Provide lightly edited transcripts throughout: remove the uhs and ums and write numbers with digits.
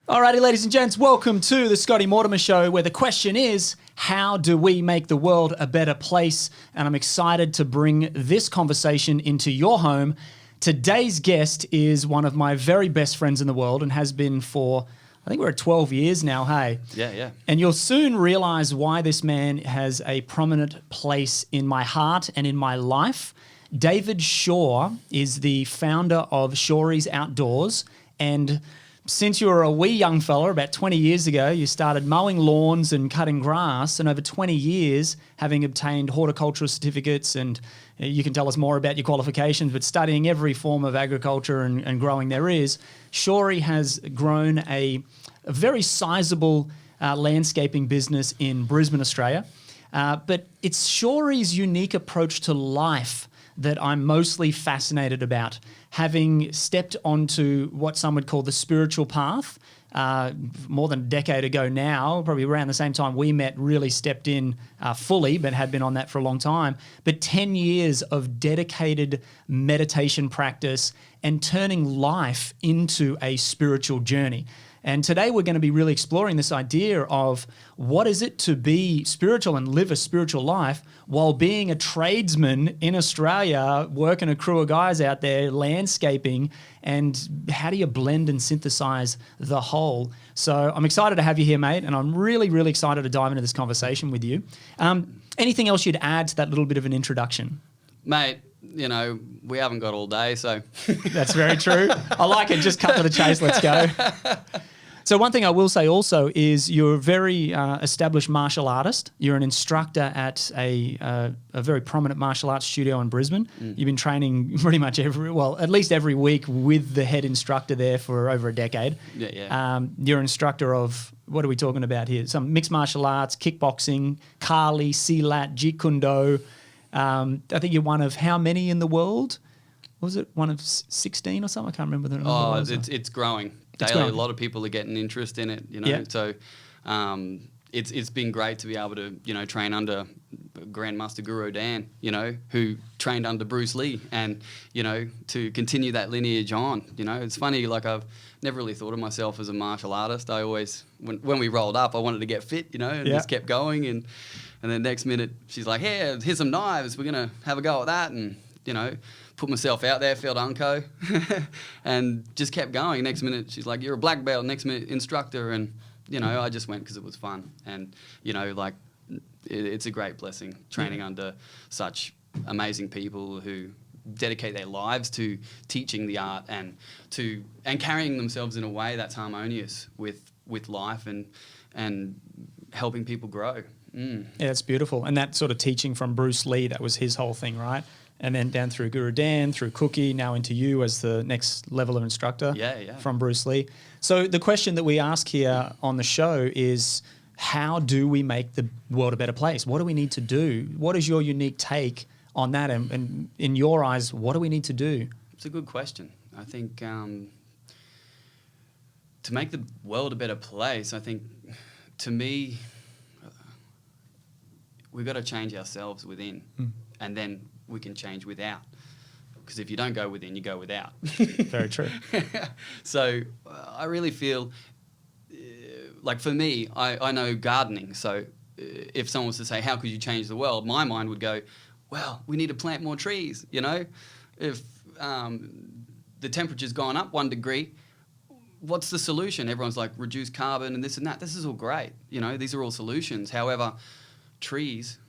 Alrighty, ladies and gents, welcome to the Scotty Mortimer Show, where the question is, how do we make the world a better place? And I'm excited to bring this conversation into your home. Today's guest is one of my very best friends in the world and has been for, I think we're at 12 years now, hey? Yeah. And you'll soon realize why this man has a prominent place in my heart and in my life. David Shaw is the founder of Shory's Outdoors, and since you were a wee young fella, about 20 years ago, you started mowing lawns and cutting grass, and over 20 years, having obtained horticultural certificates, and you can tell us more about your qualifications, but studying every form of agriculture and growing there is, Shory has grown a very sizable landscaping business in Brisbane, Australia. But it's Shory's unique approach to life that I'm mostly fascinated about, having stepped onto what some would call the spiritual path more than a decade ago now, probably around the same time we met, really stepped in fully, but had been on that for a long time. But 10 years of dedicated meditation practice and turning life into a spiritual journey. And today we're going to be really exploring this idea of what is it to be spiritual and live a spiritual life while being a tradesman in Australia, working a crew of guys out there, landscaping, and how do you blend and synthesize the whole? So I'm excited to have you here, mate, and I'm really, really excited to dive into this conversation with you. Anything else you'd add to that little bit of an introduction? Mate, you know, we haven't got all day, so... That's very true. I like it. Just cut to the chase. Let's go. So one thing I will say also is you're a very established martial artist. You're an instructor at a very prominent martial arts studio in Brisbane. You've been training pretty much at least every week with the head instructor there for over a decade. Yeah. You're an instructor of, what are we talking about here? Some mixed martial arts, kickboxing, Kali, Silat, Jeet Kune Do. I think you're one of how many in the world? Was it one of 16 or something? I can't remember the number. Oh, it's growing. Daily, a lot of people are getting interest in it, you know. Yeah. So it's been great to be able to, you know, train under Grandmaster Guru Dan, you know, who trained under Bruce Lee, and, you know, to continue that lineage on. You know, it's funny, like I've never really thought of myself as a martial artist. I always, when we rolled up, I wanted to get fit, you know, and just kept going. And then next minute, she's like, hey, here's some knives. We're going to have a go at that. And, you know, put myself out there, failed Unco, and just kept going. Next minute, she's like, you're a black belt. Next minute, instructor. And, you know, I just went because it was fun. And, you know, like, it's a great blessing training under such amazing people who dedicate their lives to teaching the art and carrying themselves in a way that's harmonious with life and helping people grow. Yeah, it's beautiful. And that sort of teaching from Bruce Lee, that was his whole thing, right? And then down through Guru Dan, through Cookie, now into you as the next level of instructor from Bruce Lee. So the question that we ask here on the show is, how do we make the world a better place? What do we need to do? What is your unique take on that? And in your eyes, what do we need to do? It's a good question. I think to make the world a better place, I think, to me, we've got to change ourselves within, and then we can change without. Because if you don't go within, you go without. Very true. So I really feel, like for me, I know gardening. So if someone was to say, how could you change the world? My mind would go, well, we need to plant more trees, you know? If the temperature's gone up 1 degree, what's the solution? Everyone's like, reduce carbon and this and that. This is all great. You know, these are all solutions. However, trees,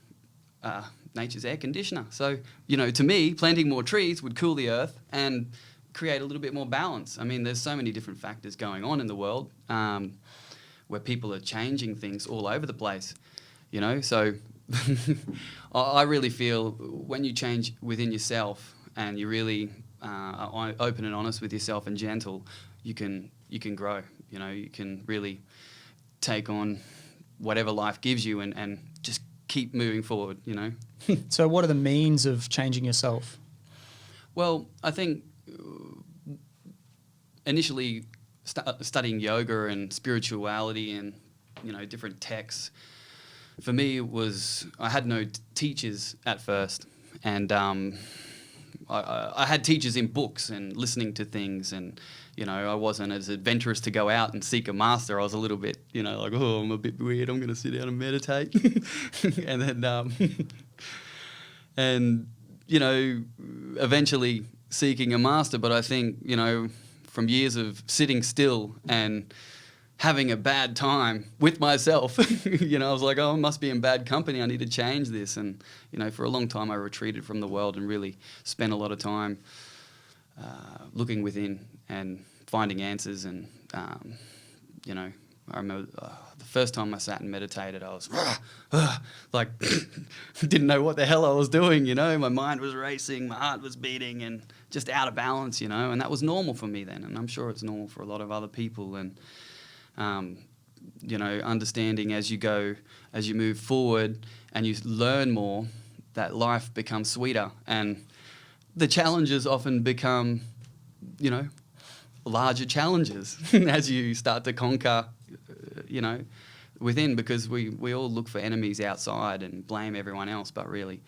nature's air conditioner. So, you know, to me, planting more trees would cool the earth and create a little bit more balance. I mean, there's so many different factors going on in the world where people are changing things all over the place, you know. So I really feel when you change within yourself and you really are open and honest with yourself and gentle, you can grow. You know, you can really take on whatever life gives you and just keep moving forward, you know. So what are the means of changing yourself? Well, I think initially studying yoga and spirituality and, you know, different texts, for me it was, I had no teachers at first, and I had teachers in books and listening to things, and I wasn't as adventurous to go out and seek a master. I was a little bit, like, oh, I'm a bit weird. I'm going to sit down and meditate, and then and eventually seeking a master. But I think from years of sitting still and having a bad time with myself, I was like, oh, I must be in bad company. I need to change this. And, for a long time I retreated from the world and really spent a lot of time looking within and finding answers. And, I remember the first time I sat and meditated, I was like, didn't know what the hell I was doing, My mind was racing, my heart was beating and just out of balance, And that was normal for me then. And I'm sure it's normal for a lot of other people. And, understanding as you move forward and you learn more, that life becomes sweeter, and the challenges often become, larger challenges as you start to conquer, within, because we all look for enemies outside and blame everyone else. But really,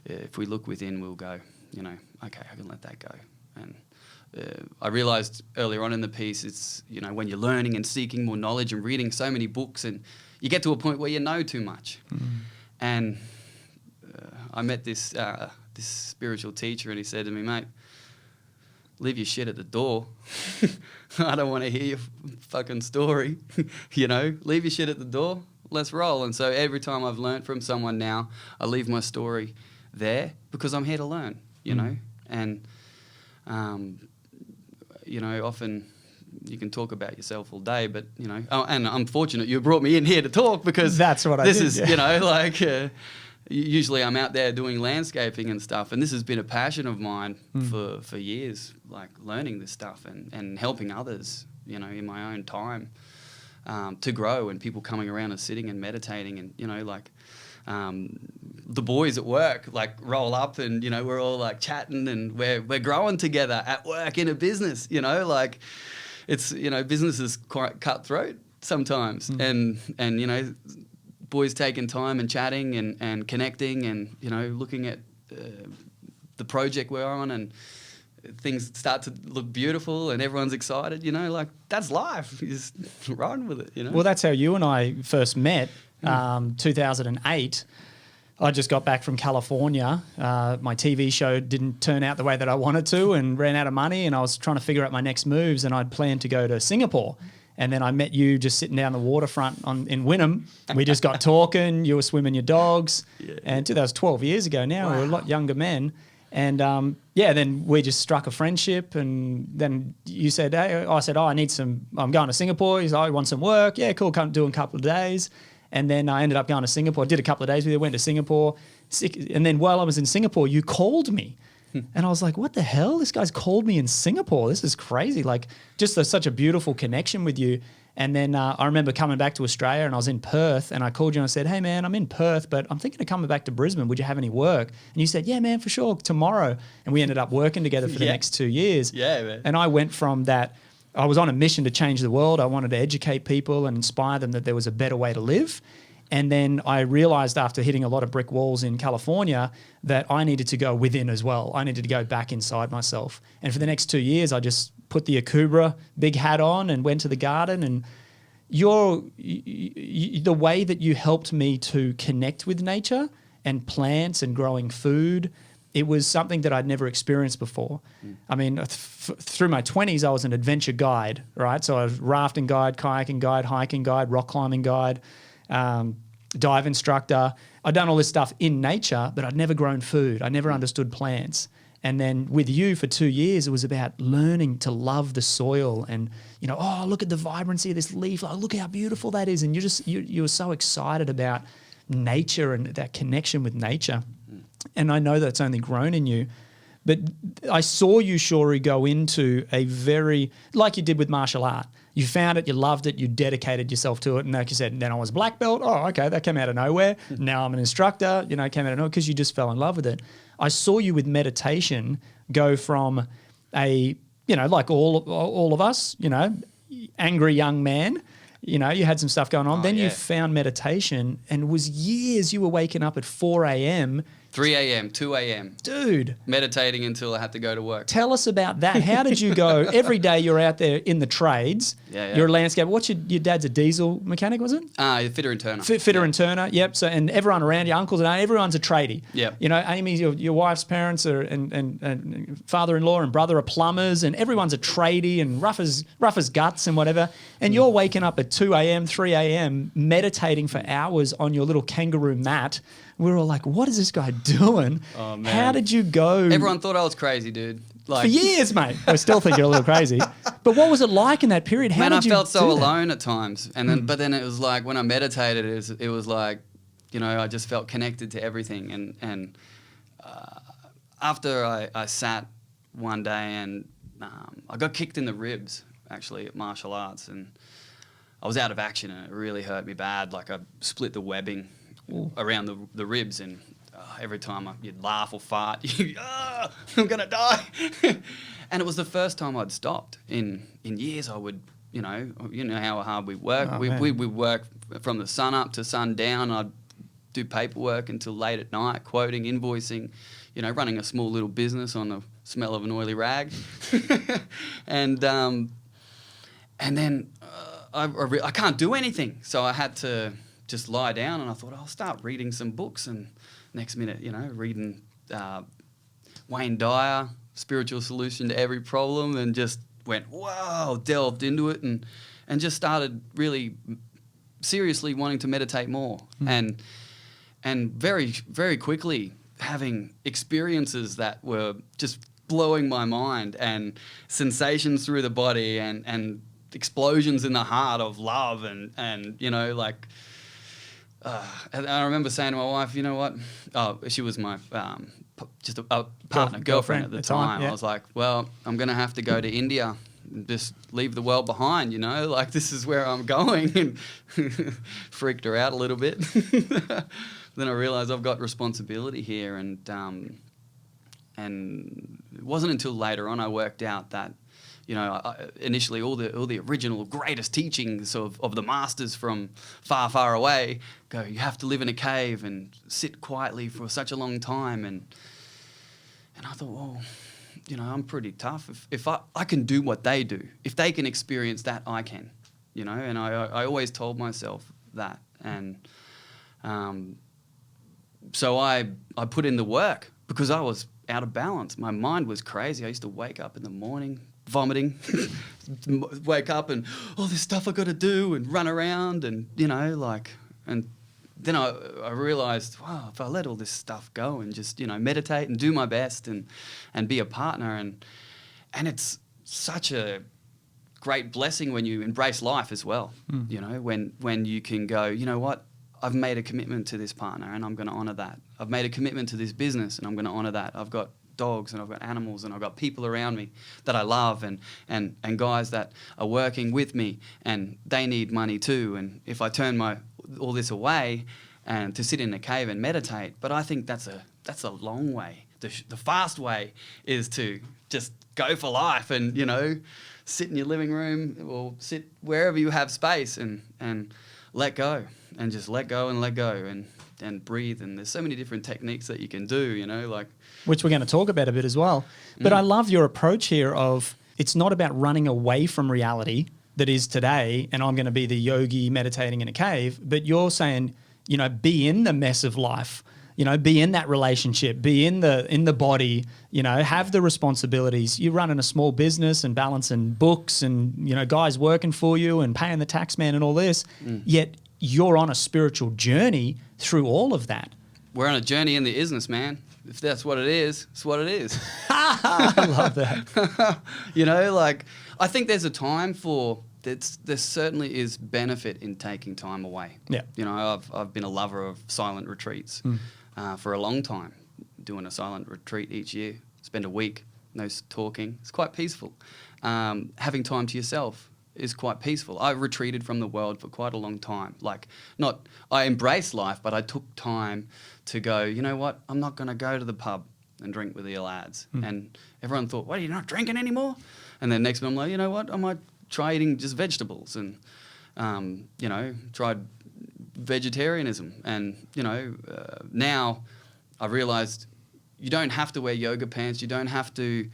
if we look within, we'll go, okay, I can let that go. And I realized earlier on in the piece, it's, when you're learning and seeking more knowledge and reading so many books, and you get to a point where you know too much. And I met this spiritual teacher, and he said to me, mate, leave your shit at the door. I don't want to hear your fucking story. Leave your shit at the door. Let's roll. And so every time I've learned from someone now, I leave my story there because I'm here to learn, and often you can talk about yourself all day, but, and I'm fortunate you brought me in here to talk, because that's what this is, usually I'm out there doing landscaping and stuff, and this has been a passion of mine for years, like learning this stuff and helping others, in my own time, to grow, and people coming around and sitting and meditating, and, the boys at work roll up, and we're all chatting, and we're growing together at work in a business. It's business is quite cutthroat sometimes, and boys taking time and chatting and connecting, and looking at the project we're on, and things start to look beautiful and everyone's excited. That's life. You just run with it. Well, that's how you and I first met. 2008, I just got back from California. My TV show didn't turn out the way that I wanted to, and ran out of money, and I was trying to figure out my next moves, and I'd planned to go to Singapore. And then I met you just sitting down the waterfront in Wynnum. We just got talking. You were swimming your dogs. Yeah. And that was 12 years ago now. Wow. We were a lot younger men. And then we just struck a friendship. And then you said, hey, I said, I'm going to Singapore. He's like, I want some work. Yeah, cool. Come do a couple of days. And then I ended up going to Singapore. I did a couple of days with you, went to Singapore. And then while I was in Singapore, you called me. And I was like, what the hell? This guy's called me in Singapore. This is crazy. Such a beautiful connection with you. And then I remember coming back to Australia, and I was in Perth, and I called you and I said, hey, man, I'm in Perth, but I'm thinking of coming back to Brisbane. Would you have any work? And you said, yeah, man, for sure, tomorrow. And we ended up working together for the next 2 years. Yeah, man. And I went from that. I was on a mission to change the world. I wanted to educate people and inspire them that there was a better way to live. And then I realized, after hitting a lot of brick walls in California, that I needed to go within as well. I needed to go back inside myself. And for the next 2 years, I just put the Akubra big hat on and went to the garden. And the way that you helped me to connect with nature and plants and growing food, it was something that I'd never experienced before. I mean, through my 20s, I was an adventure guide, right? So I was rafting guide, kayaking guide, hiking guide, rock climbing guide, dive instructor. I'd done all this stuff in nature, but I'd never grown food. I never understood plants. And then with you for 2 years, it was about learning to love the soil and, look at the vibrancy of this leaf. Look how beautiful that is. And you were so excited about nature and that connection with nature. And I know that's only grown in you. But I saw you, Shory, go into a very, like you did with martial art. You found it, you loved it, you dedicated yourself to it. And like you said, then I was black belt. Oh, okay, that came out of nowhere. Now I'm an instructor, came out of nowhere because you just fell in love with it. I saw you with meditation go from like all of us, angry young man, you had some stuff going on. Then you found meditation, and it was years you were waking up at 4 a.m. 3 a.m., 2 a.m. Dude. Meditating until I had to go to work. Tell us about that. How did you go? Every day you're out there in the trades. Yeah. You're a landscaper. What's your dad's a diesel mechanic, was it? Fitter and turner. Fitter and turner, yep. So, and everyone around, your uncles and aunts, everyone's a tradie. Yep. You know, Amy, your wife's parents are, and father-in-law and brother are plumbers, and everyone's a tradie and rough as guts and whatever. And you're waking up at 2 a.m., 3 a.m., meditating for hours on your little kangaroo mat. We're all like, what is this guy doing? Oh, man. How did you go? Everyone thought I was crazy, dude. Like, for years, mate. I still think you're a little crazy. But what was it like in that period? How man, did I you felt so do that? alone at times. And then, but then it was like when I meditated, it was like, you know, I just felt connected to everything. And after I sat one day and I got kicked in the ribs, actually, at martial arts. And I was out of action and it really hurt me bad. Like I split the webbing around the ribs, and every time you'd laugh or fart, I'm gonna die. And it was the first time I'd stopped in years. I would, you know how hard we work. Oh, we work from the sun up to sun down. I'd do paperwork until late at night, quoting, invoicing, you know, running a small little business on the smell of an oily rag. And then I can't do anything, so I had to just lie down, and I thought I'll start reading some books. And next minute, you know, reading Wayne Dyer, Spiritual Solution to Every Problem, and just went, wow, delved into it, and just started really seriously wanting to meditate more. And very, very quickly having experiences that were just blowing my mind, and sensations through the body, and explosions in the heart of love, and you know, like, and I remember saying to my wife, you know what? Oh, she was my just a partner, girlfriend at the time. Yeah. I was like, well, I'm going to have to go to India and just leave the world behind, you know? Like, this is where I'm going. And freaked her out a little bit. Then I realized I've got responsibility here. And it wasn't until later on I worked out that, you know, initially all the original greatest teachings of the masters from far, far away go, you have to live in a cave and sit quietly for such a long time. And I thought, well, you know, I'm pretty tough. If I can do what they do, if they can experience that, I can, you know. And I always told myself that. And so I put in the work because I was out of balance. My mind was crazy. I used to wake up in the morning vomiting, wake up and all this stuff I got to do and run around, and you know, like, and then I realized, wow, if I let all this stuff go and just, you know, meditate and do my best and be a partner, and it's such a great blessing when you embrace life as well. You know, when you can go, you know what, I've made a commitment to this partner and I'm going to honor that. I've made a commitment to this business and I'm going to honor that. I've got dogs and I've got animals and I've got people around me that I love, and guys that are working with me and they need money too. And if I turn all this away and to sit in a cave and meditate, but I think that's a long way. The fast way is to just go for life and, you know, sit in your living room or sit wherever you have space and let go, and just let go and breathe. And there's so many different techniques that you can do, you know, like, which we're going to talk about a bit as well. But I love your approach here of, it's not about running away from reality that is today and I'm going to be the yogi meditating in a cave, but you're saying, you know, be in the mess of life, you know, be in that relationship, be in the body, you know, have the responsibilities. You're running a small business and balancing books and, you know, guys working for you and paying the tax man and all this, yet you're on a spiritual journey through all of that. We're on a journey in the isness, man. If that's what it is, it's what it is. I love that. You know, like, I think there's a time for that. There certainly is benefit in taking time away. Yeah. You know, I've been a lover of silent retreats for a long time, doing a silent retreat each year. Spend a week, no talking. It's quite peaceful. Having time to yourself is quite peaceful. I retreated from the world for quite a long time. Like, I embraced life, but I took time to go, you know what, I'm not going to go to the pub and drink with the lads. And everyone thought, what, are you not drinking anymore? And then next minute I'm like, you know what, I might try eating just vegetables, and, you know, tried vegetarianism. And, you know, now I realized you don't have to wear yoga pants. You don't have to,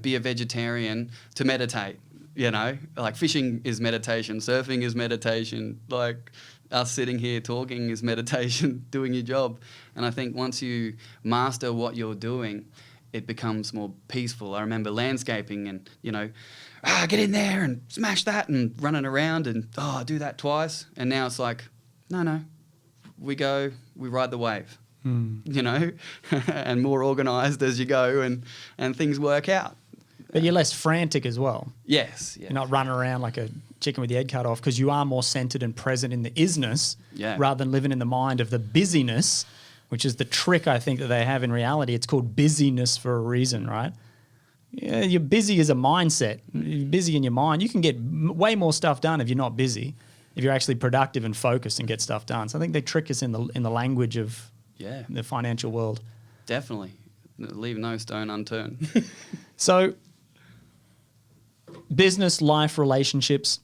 be a vegetarian to meditate. Like fishing is meditation, surfing is meditation, like us sitting here talking is meditation, doing your job. And I think once you master what you're doing, it becomes more peaceful. I remember landscaping and, get in there and smash that and running around and, do that twice. And now it's like, no, we ride the wave, and more organised as you go and things work out. But you're less frantic as well. Yes. You're not running around like a chicken with the head cut off because you are more centered and present in the isness rather than living in the mind of the busyness, which is the trick I think that they have in reality. It's called busyness for a reason, right? Yeah, you're busy as a mindset. You're busy in your mind. You can get way more stuff done if you're not busy, if you're actually productive and focused and get stuff done. So I think they trick us in the language of the financial world. Definitely. Leave no stone unturned. So business, life, relationships.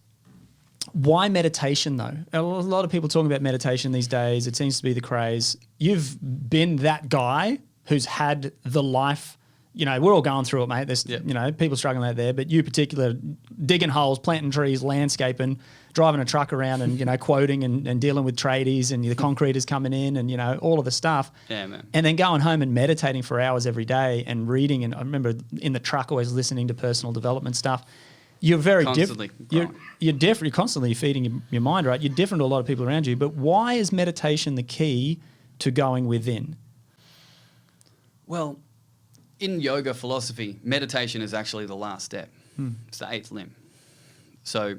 Why meditation though? A lot of people talking about meditation these days. It seems to be the craze. You've been that guy who's had the life. We're all going through it, mate. There's, people struggling out there, but you particular digging holes, planting trees, landscaping, driving a truck around and, quoting and dealing with tradies and the concreters coming in and, all of the stuff. Yeah, man. And then going home and meditating for hours every day and reading. And I remember in the truck always listening to personal development stuff. You're very different. You're different. You're constantly feeding your mind, right? You're different to a lot of people around you. But why is meditation the key to going within? Well, in yoga philosophy, meditation is actually the last step. It's the eighth limb. So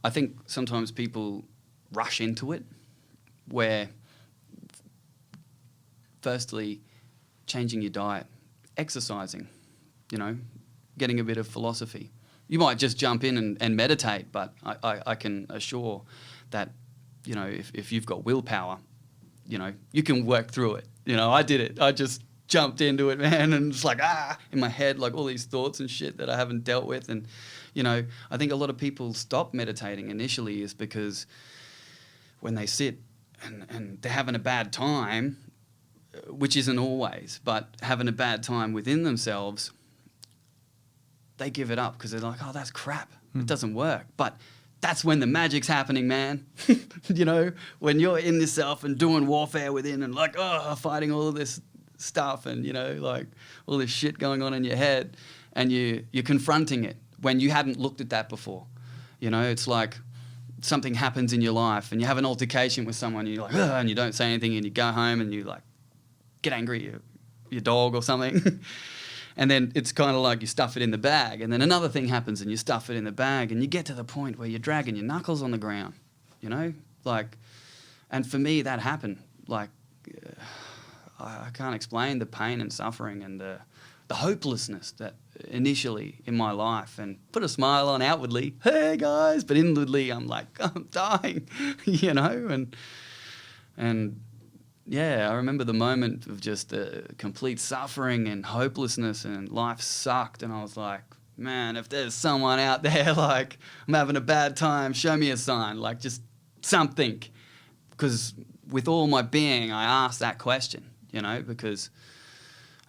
I think sometimes people rush into it where firstly, changing your diet, exercising, getting a bit of philosophy. You might just jump in and meditate, but I can assure that, if you've got willpower, you can work through it. I did it. I just jumped into it, man, and it's like, in my head, like all these thoughts and shit that I haven't dealt with. And, I think a lot of people stop meditating initially is because when they sit and they're having a bad time, which isn't always, but having a bad time within themselves, they give it up because they're like, that's crap. It doesn't work. But that's when the magic's happening, man. When you're in this self and doing warfare within and like, fighting all of this stuff and, like all this shit going on in your head and you're confronting it when you hadn't looked at that before. It's like something happens in your life and you have an altercation with someone and you're like, and you don't say anything and you go home and you like get angry at your dog or something. And then it's kind of like you stuff it in the bag. And then another thing happens and you stuff it in the bag and you get to the point where you're dragging your knuckles on the ground, Like, and for me, that happened. Like, I can't explain the pain and suffering and the hopelessness that initially in my life and put a smile on outwardly, hey, guys, but inwardly I'm like, I'm dying, And yeah, I remember the moment of just complete suffering and hopelessness and life sucked. And I was like, man, if there's someone out there, like, I'm having a bad time, show me a sign, like just something. Because with all my being, I asked that question, because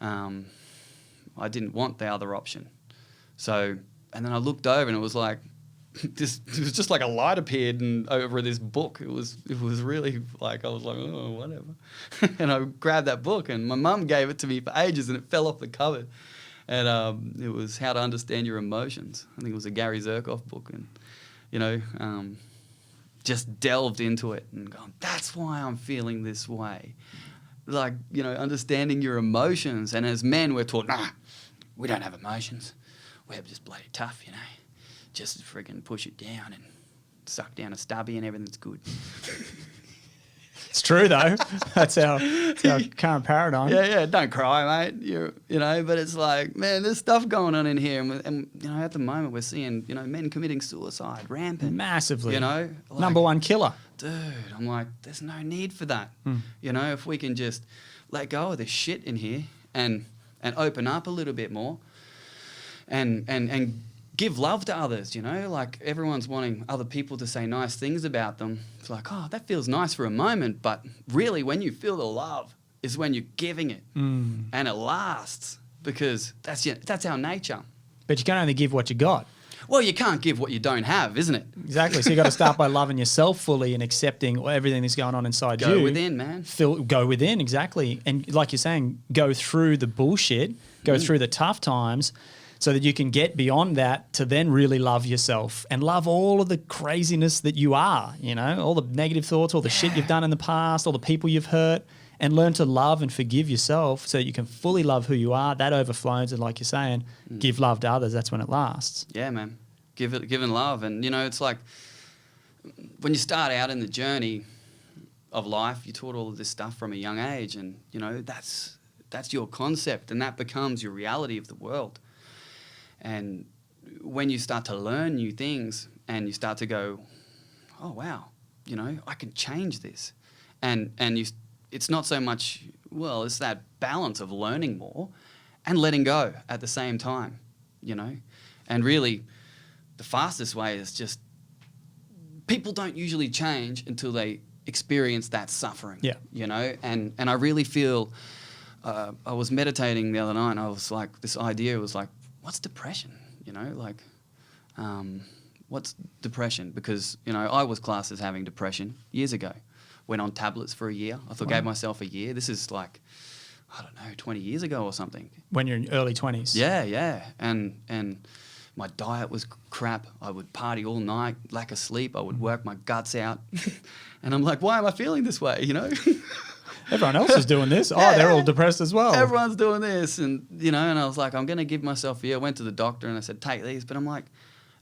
I didn't want the other option. So, and then I looked over and it was like, it was just like a light appeared and over this book. It was really like, I was like, oh, whatever. And I grabbed that book and my mum gave it to me for ages and it fell off the cupboard. And it was How to Understand Your Emotions. I think it was a Gary Zerkoff book. And, just delved into it and gone, that's why I'm feeling this way. Like, understanding your emotions. And as men, we're taught, we don't have emotions. We're just bloody tough, Just friggin' push it down and suck down a stubby and everything's good. It's true though. That's our current paradigm. Yeah. Don't cry, mate. But it's like, man, there's stuff going on in here, and at the moment we're seeing, men committing suicide rampant, massively. Like, number one killer. Dude, I'm like, there's no need for that. If we can just let go of this shit in here and open up a little bit more, and give love to others, like everyone's wanting other people to say nice things about them. It's like, that feels nice for a moment, but really when you feel the love, is when you're giving it, and it lasts because that's our nature. But you can only give what you got. Well, you can't give what you don't have, isn't it? Exactly. So you got to start by loving yourself fully and accepting everything that's going on inside you. Go within, man. Go within, exactly. And like you're saying, go through the bullshit, go through the tough times so that you can get beyond that to then really love yourself and love all of the craziness that you are, you know, all the negative thoughts, all the shit you've done in the past, all the people you've hurt, and learn to love and forgive yourself so that you can fully love who you are. That overflows, and like you're saying, give love to others. That's when it lasts. Yeah, man. Giving love. And, you know, it's like when you start out in the journey of life, you're taught all of this stuff from a young age, and, you know, that's your concept, and that becomes your reality of the world. And when you start to learn new things and you start to go, oh, wow, you know, I can change this. And it's not so much, well, it's that balance of learning more and letting go at the same time, you know. And really, the fastest way is just, people don't usually change until they experience that suffering, you know. And I really feel, I was meditating the other night, and I was like, this idea was like, what's depression? You know, like, what's depression? Because, you know, I was classed as having depression years ago. Went on tablets for a year. I thought, gave myself a year. This is like, I don't know, 20 years ago or something. When you're in early 20s. Yeah. And my diet was crap. I would party all night, lack of sleep. I would work my guts out. And I'm like, why am I feeling this way, you know? Everyone else is doing this. Oh, they're all depressed as well. Everyone's doing this. And, you know, and I was like, I'm going to give myself a year. I went to the doctor and I said, take these. But I'm like,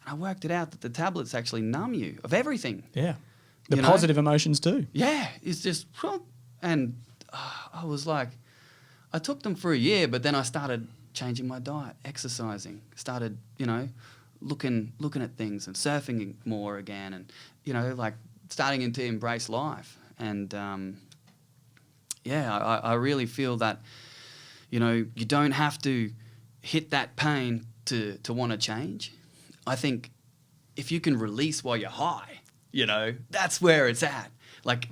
I worked it out that the tablets actually numb you of everything. Yeah. The positive emotions too. Yeah. It's just, and I was like, I took them for a year, but then I started changing my diet, exercising, started, you know, looking at things and surfing more again, and, you know, like starting to embrace life. And, I really feel that, you know, you don't have to hit that pain to want to change. I think if you can release while you're high, you know, that's where it's at. Like,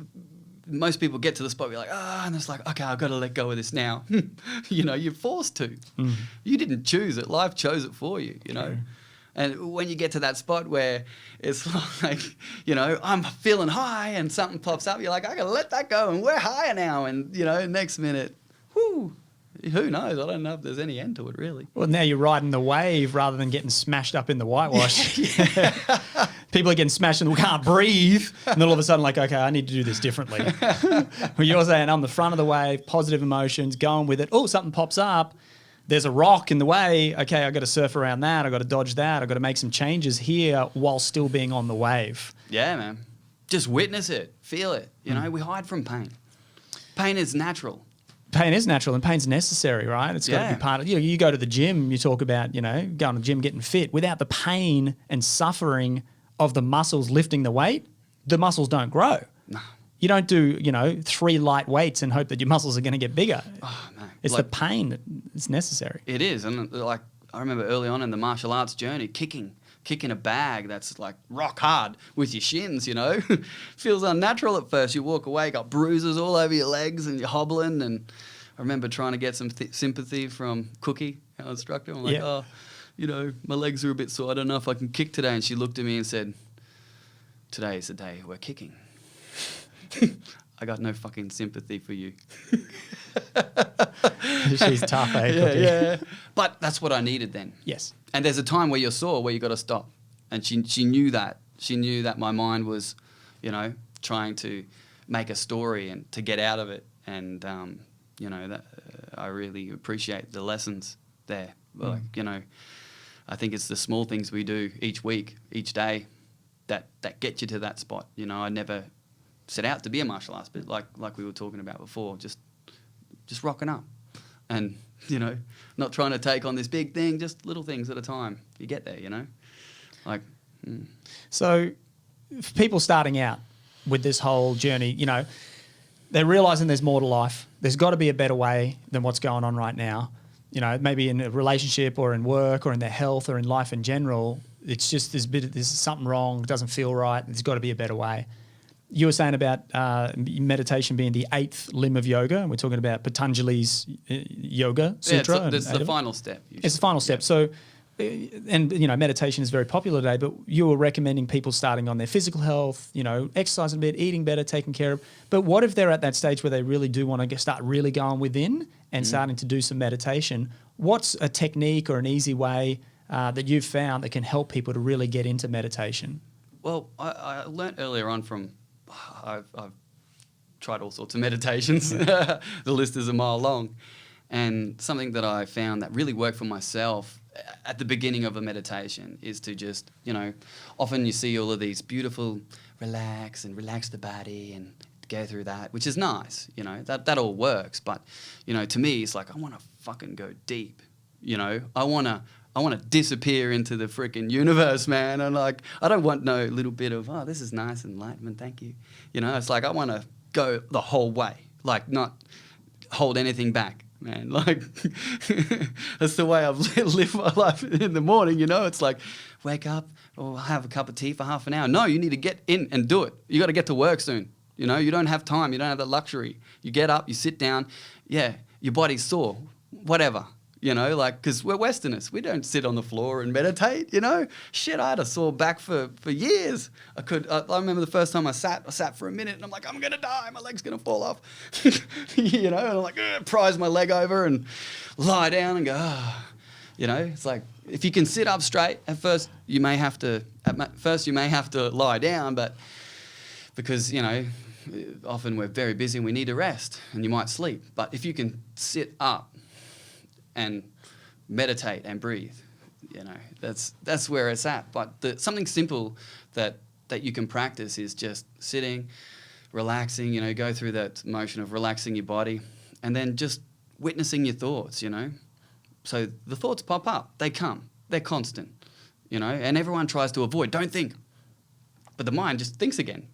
most people get to the spot where you're like, and it's like, okay, I've got to let go of this now. You know, you're forced to. You didn't choose it. Life chose it for you, you know. And when you get to that spot where it's like, you know, I'm feeling high and something pops up, you're like, I got to let that go and we're higher now. And, you know, next minute, whoo, who knows? I don't know if there's any end to it, really. Well, now you're riding the wave rather than getting smashed up in the whitewash. People are getting smashed and can't breathe. And then all of a sudden, like, okay, I need to do this differently. Well, you're saying I'm the front of the wave, positive emotions, going with it. Oh, something pops up. There's a rock in the way. Okay, I've got to surf around that. I've got to dodge that. I've got to make some changes here while still being on the wave. Yeah, man. Just witness it. Feel it. You know, we hide from pain. Pain is natural. Pain is natural and pain's necessary, right? It's got to be part of, you go to the gym, you talk about, you know, going to the gym, getting fit. Without the pain and suffering of the muscles lifting the weight, the muscles don't grow. No. You don't do, you know, 3 light weights and hope that your muscles are going to get bigger. Oh, no. It's like, the pain that's necessary. It is. And like, I remember early on in the martial arts journey, kicking a bag that's like rock hard with your shins, you know. Feels unnatural at first. You walk away, got bruises all over your legs and you're hobbling. And I remember trying to get some sympathy from Cookie, our instructor. I'm like, oh, you know, my legs are a bit sore. I don't know if I can kick today. And she looked at me and said, today is the day we're kicking. I got no fucking sympathy for you. She's tough, eh? Cookie? Yeah. But that's what I needed then. Yes. And there's a time where you're sore, where you got to stop. And she knew that. She knew that my mind was, you know, trying to make a story and to get out of it. And, you know, that I really appreciate the lessons there. Like, you know, I think it's the small things we do each week, each day, that get you to that spot. You know, I never set out to be a martial artist, but like we were talking about before, just rocking up. And, you know, not trying to take on this big thing, just little things at a time. You get there, you know? Like, So, for people starting out with this whole journey, you know, they're realising there's more to life. There's got to be a better way than what's going on right now. You know, maybe in a relationship or in work or in their health or in life in general, it's just there's something wrong, it doesn't feel right, there's got to be a better way. You were saying about meditation being the 8th limb of yoga. We're talking about Patanjali's Yoga Sutra. Yeah, it's the final step. Usually. It's the final step. So, and meditation is very popular today, but you were recommending people starting on their physical health, exercising a bit, eating better, taking care of. But what if they're at that stage where they really do want to start really going within and starting to do some meditation? What's a technique or an easy way that you've found that can help people to really get into meditation? Well, I learnt earlier on from, I've tried all sorts of meditations. The list is a mile long. And something that I found that really worked for myself at the beginning of a meditation is to just, often you see all of these beautiful relax the body and go through that, which is nice, that all works. But, to me, it's like, I want to fucking go deep, I want to disappear into the freaking universe, man. And like, I don't want no little bit of, oh, this is nice, enlightenment, thank you. It's like, I want to go the whole way, like not hold anything back, man. Like, that's the way I've lived my life in the morning, It's like, wake up or have a cup of tea for half an hour. No, you need to get in and do it. You got to get to work soon. You don't have time. You don't have that luxury. You get up, you sit down. Yeah, your body's sore, whatever. Because we're Westerners. We don't sit on the floor and meditate, Shit, I had a sore back for years. I remember the first time I sat for a minute and I'm like, I'm going to die. My leg's going to fall off. And I'm like, prise my leg over and lie down and go, It's like, if you can sit up straight, at first you may have to lie down, but because, often we're very busy and we need to rest and you might sleep. But if you can sit up and meditate and breathe, that's where it's at. But something simple that you can practice is just sitting, relaxing, go through that motion of relaxing your body and then just witnessing your thoughts, So the thoughts pop up, they come, they're constant, and everyone tries to avoid, don't think. But the mind just thinks again.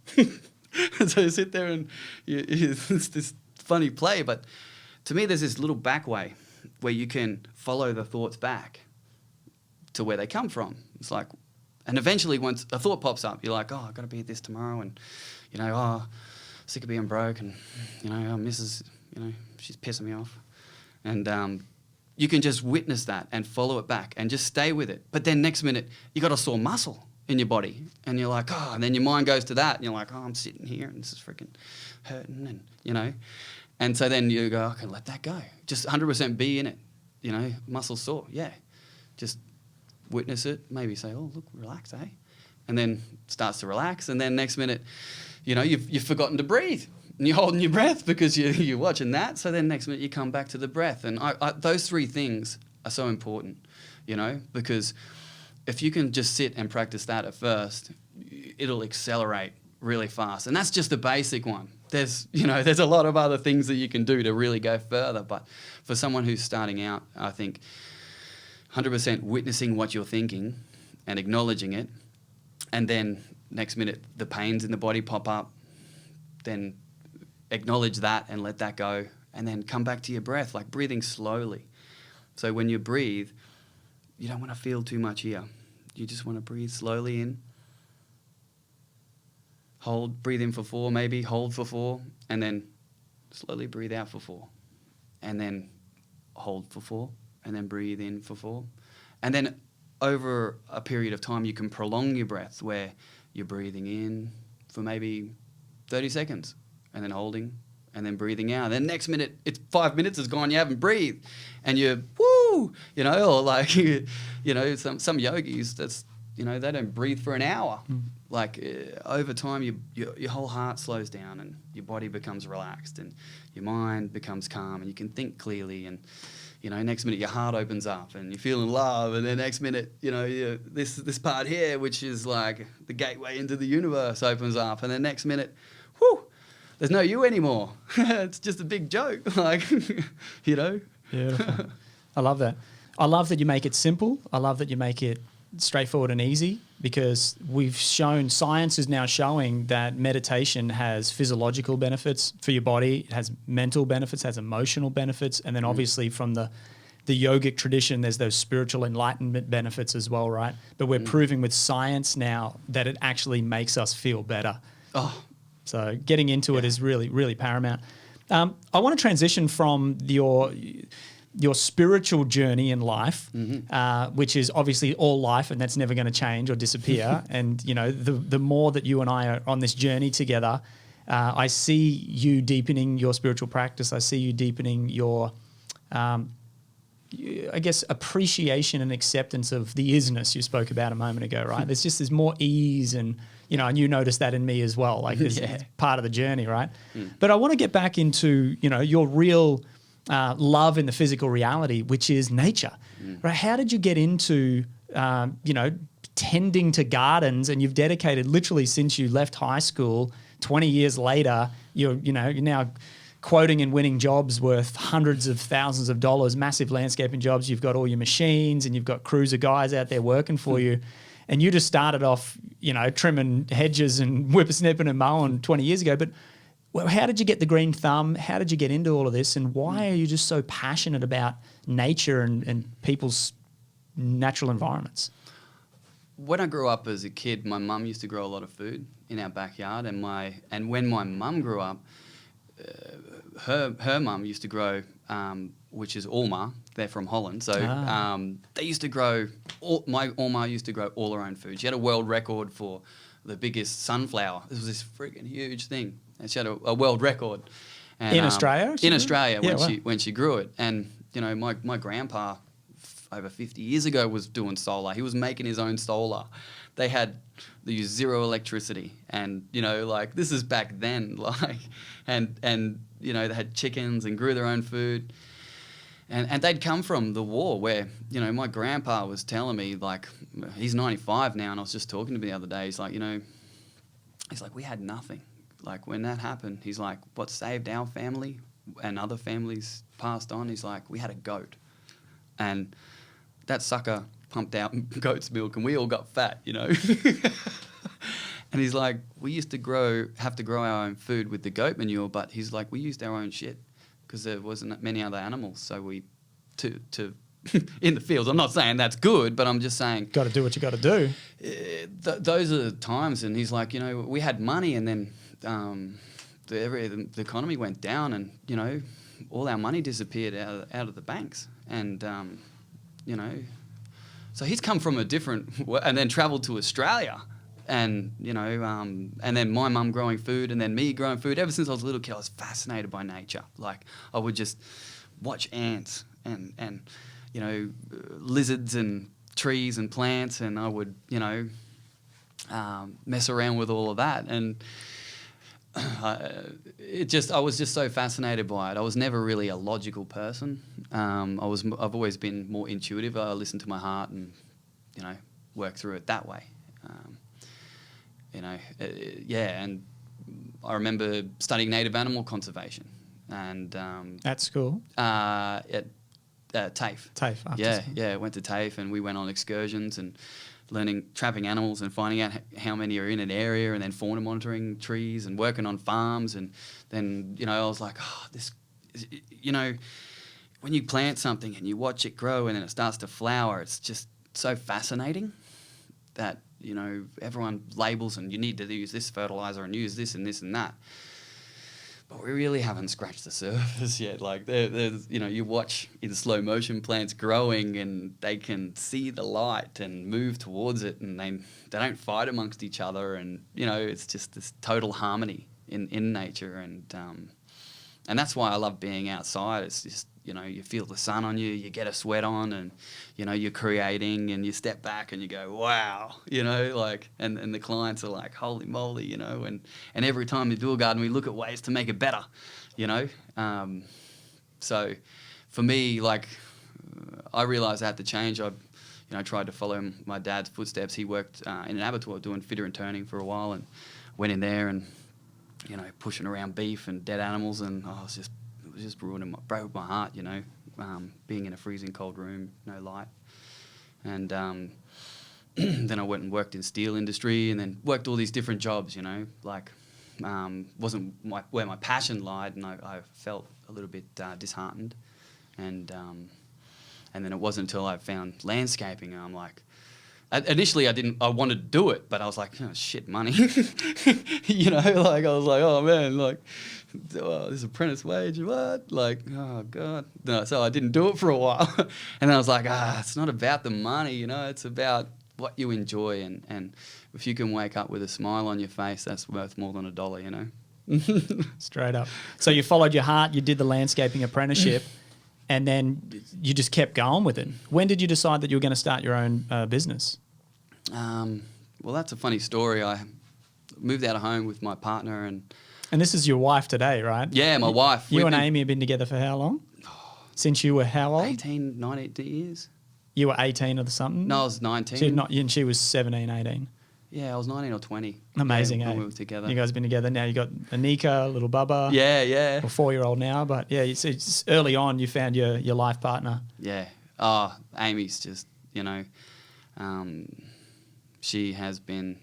So you sit there and it's this funny play, but to me there's this little back way where you can follow the thoughts back to where they come from. It's like, and eventually once a thought pops up, you're like, oh, I've got to be at this tomorrow, and, sick of being broke, and, Mrs., she's pissing me off. And you can just witness that and follow it back and just stay with it. But then next minute, you got a sore muscle in your body, and you're like, oh, and then your mind goes to that, and you're like, oh, I'm sitting here, and this is freaking hurting, and, And so then you go, I can let that go. Just 100% be in it, muscle sore. Yeah. Just witness it. Maybe say, oh, look, relax, eh? And then starts to relax. And then next minute, you've forgotten to breathe. And you're holding your breath because you're watching that. So then next minute you come back to the breath. And those three things are so important, because if you can just sit and practice that at first, it'll accelerate really fast. And that's just the basic one. There's a lot of other things that you can do to really go further. But for someone who's starting out, I think 100% witnessing what you're thinking and acknowledging it, and then next minute the pains in the body pop up, then acknowledge that and let that go, and then come back to your breath, like breathing slowly. So when you breathe, you don't want to feel too much here. You just want to breathe slowly in. Hold, breathe in for 4 maybe, hold for 4, and then slowly breathe out for 4. And then hold for 4, and then breathe in for 4. And then over a period of time, you can prolong your breath where you're breathing in for maybe 30 seconds, and then holding, and then breathing out. And then next minute, it's 5 minutes is gone, you haven't breathed. And you're, woo, or like, some yogis, that's, they don't breathe for an hour. Like over time, your whole heart slows down and your body becomes relaxed and your mind becomes calm and you can think clearly. And next minute your heart opens up and you feel in love. And then next minute, this part here, which is like the gateway into the universe, opens up. And then next minute, whoo, there's no you anymore. It's just a big joke, like Beautiful. I love that. I love that you make it simple. I love that you make it straightforward and easy, because we've shown, science is now showing that meditation has physiological benefits for your body, it has mental benefits, has emotional benefits, and then obviously from the yogic tradition, there's those spiritual enlightenment benefits as well, right? But we're proving with science now that it actually makes us feel better. Oh, So getting into it is really, really paramount. I want to transition from your spiritual journey in life, which is obviously all life, and that's never going to change or disappear. And the more that you and I are on this journey together, I see you deepening your spiritual practice. I see you deepening your, I guess, appreciation and acceptance of the isness you spoke about a moment ago, right? There's more ease, and and you notice that in me as well. Like this is part of the journey, right? But I want to get back into your real love in the physical reality, which is nature, right? How did you get into tending to gardens, and you've dedicated literally since you left high school, 20 years later, you're now quoting and winning jobs worth hundreds of thousands of dollars, massive landscaping jobs. You've got all your machines and you've got crews of guys out there working for you. And you just started off, trimming hedges and whippersnipping and mowing 20 years ago. But how did you get the green thumb? How did you get into all of this? And why are you just so passionate about nature and people's natural environments? When I grew up as a kid, my mum used to grow a lot of food in our backyard. And when my mum grew up, her mum used to grow, which is Alma. They're from Holland. So they used to grow, my Alma used to grow all her own food. She had a world record for the biggest sunflower. This was this freaking huge thing. And she had a world record. And, in Australia? In Australia, when she grew it. And, my grandpa over 50 years ago was doing solar. He was making his own solar. They used zero electricity, and this is back then, and they had chickens and grew their own food, and they'd come from the war where my grandpa was telling me, like, he's 95 now, and I was just talking to him the other day. He's like, we had nothing. Like when that happened, he's like, what saved our family and other families passed on? He's like, we had a goat, and that sucker pumped out goat's milk, and we all got fat, And he's like, we used to have to grow our own food with the goat manure, but he's like, we used our own shit because there wasn't many other animals, so we to in the fields. I'm not saying that's good, but I'm just saying, got to do what you got to do. Those are the times, and he's like, we had money, and then the economy went down, and all our money disappeared out of the banks, and so he's come from a different, and then travelled to Australia, and and then my mum growing food, and then me growing food. Ever since I was a little kid, I was fascinated by nature. Like I would just watch ants and lizards and trees and plants, and I would mess around with all of that, and I was just so fascinated by it. I was never really a logical person. I've always been more intuitive. I listen to my heart and work through it that way. And I remember studying native animal conservation, and at school at TAFE. TAFE. Went to TAFE, and we went on excursions and trapping animals and finding out how many are in an area, and then fauna monitoring trees and working on farms. And then, I was like, when you plant something and you watch it grow and then it starts to flower, it's just so fascinating that, everyone labels and you need to use this fertilizer and use this and this and that. But we really haven't scratched the surface yet. Like, there's, you watch in slow motion plants growing, and they can see the light and move towards it, and they don't fight amongst each other, and it's just this total harmony in nature, and that's why I love being outside. It's just you feel the sun on you, you get a sweat on, and you're creating, and you step back and you go, wow, and the clients are like, holy moly, and every time you do a garden, we look at ways to make it better, so for me, I realized I had to change. I tried to follow my dad's footsteps. He worked in an abattoir doing fitter and turning for a while, and went in there and pushing around beef and dead animals, and it was just broke my heart, being in a freezing cold room, no light. And then I went and worked in steel industry, and then worked all these different jobs, wasn't where my passion lied, and I felt a little bit disheartened. And then it wasn't until I found landscaping, and I'm like, initially I wanted to do it, but I was like, oh, shit, money. You know, like I was like, oh man, like, oh, this apprentice wage, what? Like, oh God. No, so I didn't do it for a while. And then I was like, it's not about the money, you know, it's about what you enjoy. And if you can wake up with a smile on your face, that's worth more than $1, you know? Straight up. So you followed your heart, you did the landscaping apprenticeship, and then you just kept going with it. When did you decide that you were going to start your own business? Well, that's a funny story. I moved out of home with my partner and this is your wife today, right? Yeah, my wife. You and Amy have been together for how long? Since you were how old? 18, 19 years. You were 18 or something? No, I was 19. And she was 17, 18. Yeah, I was 19 or 20. Amazing, when eh? we were together. You guys have been together now. You got Anika, little Bubba. Yeah. Or 4-year-old now. But yeah, it's early on you found your life partner. Yeah. Amy's just, you know, she has been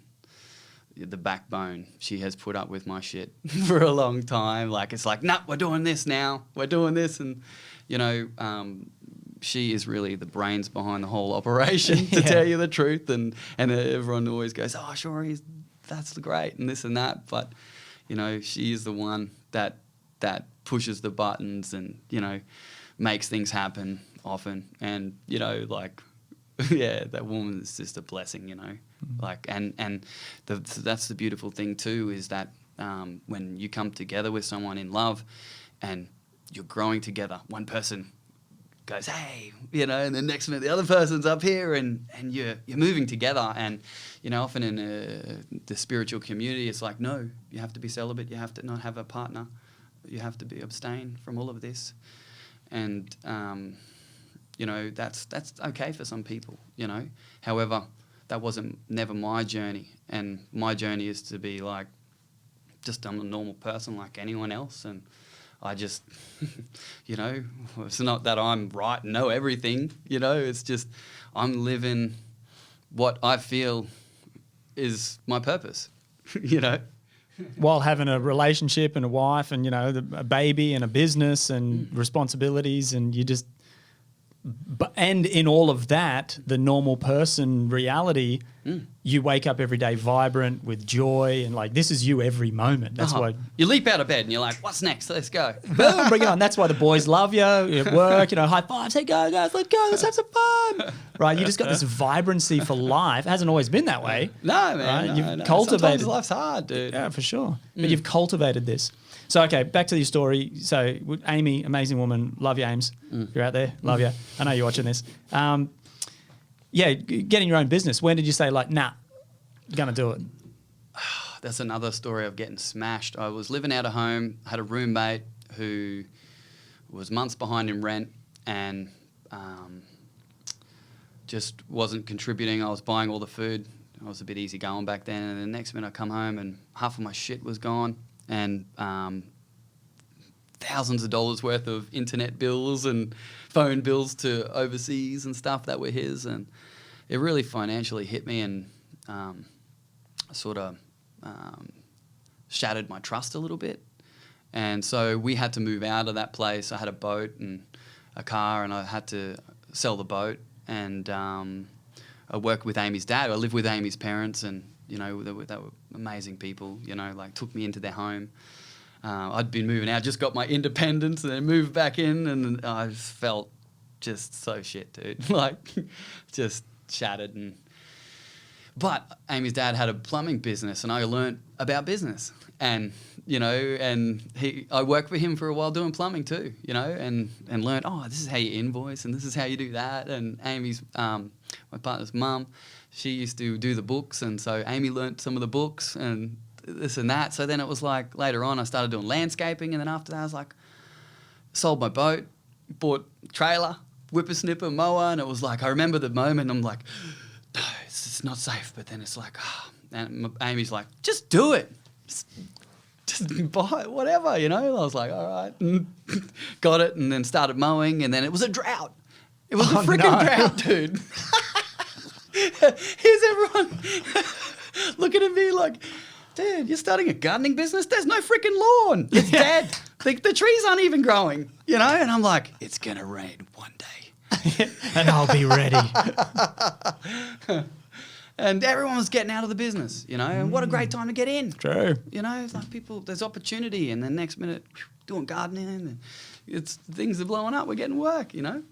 the backbone. She has put up with my shit for a long time. Like, it's like, nah, we're doing this now. We're doing this. And, you know, she is really the brains behind the whole operation, to tell you the truth. And everyone always goes, oh, Shory, that's great and this and that. But, you know, she is the one that pushes the buttons and, you know, makes things happen often. And, you know, like, yeah, that woman is just a blessing, you know. Like, and that's the beautiful thing too, is that when you come together with someone in love and you're growing together, one person goes, hey, you know, and the next minute the other person's up here and you're moving together. And, you know, often in the spiritual community, it's like, no, you have to be celibate, you have to not have a partner, you have to be abstain from all of this. And, you know, that's okay for some people, you know. However, that wasn't never my journey. And my journey is to be like, just I'm a normal person like anyone else. And I just, you know, it's not that I'm right and know everything, you know. It's just I'm living what I feel is my purpose, you know. While having a relationship and a wife and, you know, a baby and a business and responsibilities, and you just... and in all of that, the normal person reality, you wake up every day vibrant with joy and like, this is you every moment. That's why you leap out of bed and you're like, what's next? Let's go. Boom, bring it on. That's why the boys love you at work, you know, high five, say go guys, let's go, let's have some fun. Right? You just got this vibrancy for life. It hasn't always been that way. No, man. Right? No, You've cultivated. Sometimes life's hard, dude. Yeah, for sure. But you've cultivated this. So, okay, back to your story. So, Amy, amazing woman. Love you, Ames. You're out there. Love you. I know you're watching this. Yeah, getting your own business. When did you say, like, nah, going to do it? That's another story of getting smashed. I was living out of home, had a roommate who was months behind in rent and just wasn't contributing. I was buying all the food. I was a bit easy going back then. And the next minute I come home and half of my shit was gone. And thousands of dollars worth of internet bills and phone bills to overseas and stuff that were his. And it really financially hit me and sort of shattered my trust a little bit. And so we had to move out of that place. I had a boat and a car and I had to sell the boat. And I worked with Amy's dad. I lived with Amy's parents and, you know, they were amazing people, you know, like took me into their home. I'd been moving out, just got my independence and then moved back in and I just felt just so shit, dude. Like, just shattered. But Amy's dad had a plumbing business and I learnt about business. And, you know, and I worked for him for a while doing plumbing too, you know, and learned, oh, this is how you invoice and this is how you do that. And Amy's, my partner's mum, she used to do the books, and so Amy learnt some of the books and this and that. So then it was like later on I started doing landscaping, and then after that I was like, sold my boat, bought trailer, whippersnipper, mower, and it was like, I remember the moment, I'm like, no, it's not safe, but then it's like, and Amy's like, just do it. Just buy it, whatever, you know. I was like, all right. And got it, and then started mowing, and then it was a drought. It was a freaking drought, dude. Here's everyone looking at me like, dude, you're starting a gardening business? There's no freaking lawn. It's dead. The trees aren't even growing, you know? And I'm like, it's going to rain one day. And I'll be ready. And everyone was getting out of the business, you know, and what a great time to get in. True. You know, it's like there's opportunity, and then next minute, doing gardening, and things are blowing up. We're getting work, you know.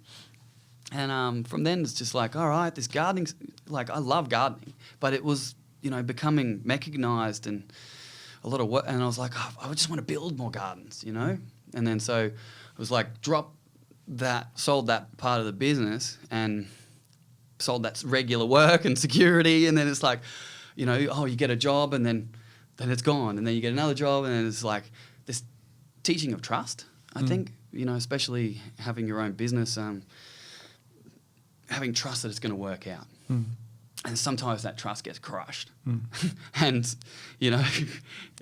And from then, it's just like, all right, this gardening, like, I love gardening, but it was, you know, becoming mechanized and a lot of work. And I was like, oh, I just want to build more gardens, you know. And then so it was like, sold that part of the business and sold that regular work and security, and then it's like, you know, oh, you get a job and then it's gone, and then you get another job, and then it's like this teaching of trust, I think, you know, especially having your own business, having trust that it's going to work out. And sometimes that trust gets crushed. And, you know,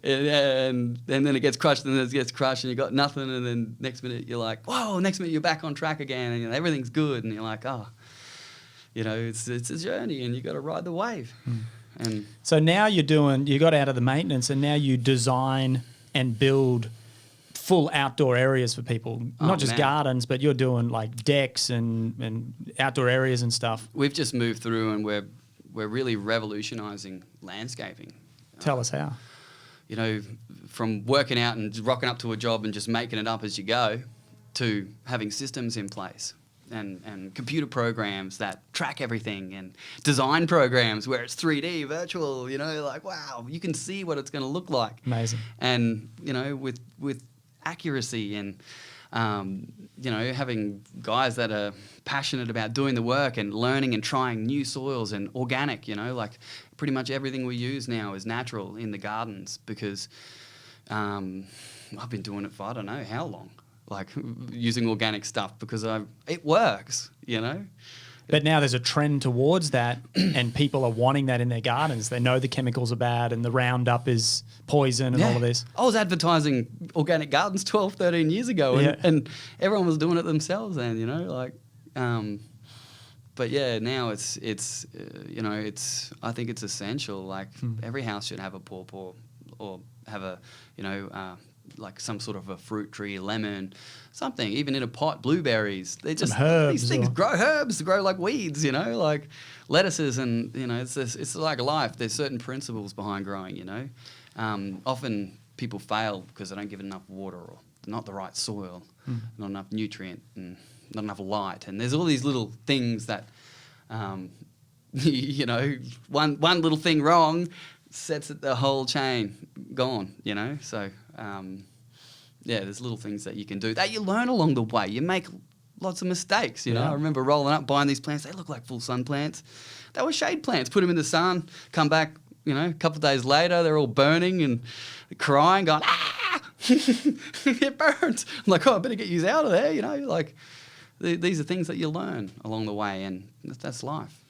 and then it gets crushed, and then it gets crushed, and you got nothing, and then next minute you're like, whoa, next minute you're back on track again, and, you know, everything's good, and you're like, oh, you know, it's a journey, and you got to ride the wave. And so now you got out of the maintenance, and now you design and build full outdoor areas for people, not just gardens, but you're doing like decks and outdoor areas and stuff. We've just moved through, and we're really revolutionizing landscaping. Tell us how. You know, from working out and rocking up to a job and just making it up as you go, to having systems in place and computer programs that track everything, and design programs where it's 3D virtual, you know, like, wow, you can see what it's going to look like. Amazing. And, you know, with accuracy, and you know, having guys that are passionate about doing the work and learning and trying new soils and organic, you know, like pretty much everything we use now is natural in the gardens, because I've been doing it for I don't know how long, like using organic stuff, because it works, you know. But now there's a trend towards that, and people are wanting that in their gardens. They know the chemicals are bad and the Roundup is poison and all of this. I was advertising organic gardens 12, 13 years ago, and everyone was doing it themselves then, you know, like. But yeah, now it's you know, I think it's essential. Like every house should have a pawpaw, or have a, you know, like some sort of a fruit tree, lemon, something, even in a pot, blueberries. They just, these things grow herbs, grow like weeds, you know, like lettuces, and, you know, it's like life. There's certain principles behind growing, you know. Often people fail because they don't give it enough water, or not the right soil, not enough nutrient, and not enough light. And there's all these little things that, you know, one little thing wrong sets it the whole chain gone, you know. So yeah, there's little things that you can do that you learn along the way. You make lots of mistakes, you know. I remember rolling up, buying these plants. They look like full sun plants. They were shade plants. Put them in the sun, come back, you know, a couple of days later, they're all burning and crying, going, ah, it burns. I'm like, oh, I better get you out of there, you know. Like, these are things that you learn along the way, and that's life.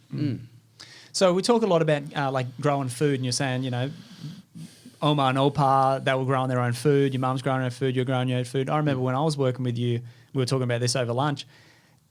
So we talk a lot about like growing food, and you're saying, you know, Oma and Opa, they were growing their own food. Your mum's growing her own food. You're growing your own food. I remember when I was working with you, we were talking about this over lunch.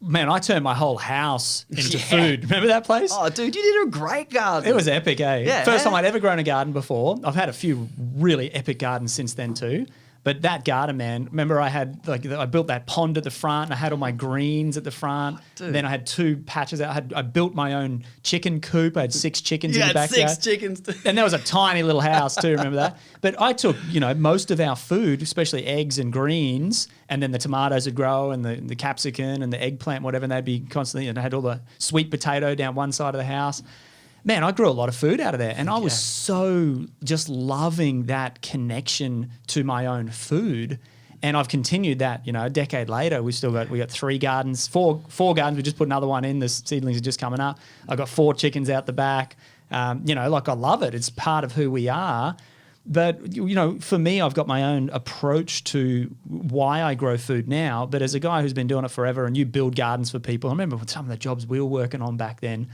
Man, I turned my whole house into food. Remember that place? Oh, dude, you did a great garden. It was epic, eh? Yeah. First time I'd ever grown a garden before. I've had a few really epic gardens since then too. But that garden, man, remember I built that pond at the front, and I had all my greens at the front. Dude. Then I had 2 patches out. I built my own chicken coop. I had 6 chickens in the backyard. You had 6 chickens. And that was a tiny little house too, remember that? But I took, you know, most of our food, especially eggs and greens, and then the tomatoes would grow, and the capsicum and the eggplant, whatever, and they'd be constantly, and I had all the sweet potato down one side of the house. Man, I grew a lot of food out of there, and I was so just loving that connection to my own food. And I've continued that, you know, a decade later. We got 3 gardens, four gardens. We just put another one in. The seedlings are just coming up. I got 4 chickens out the back. You know, like I love it. It's part of who we are. But, you know, for me, I've got my own approach to why I grow food now. But as a guy who's been doing it forever, and you build gardens for people, I remember some of the jobs we were working on back then.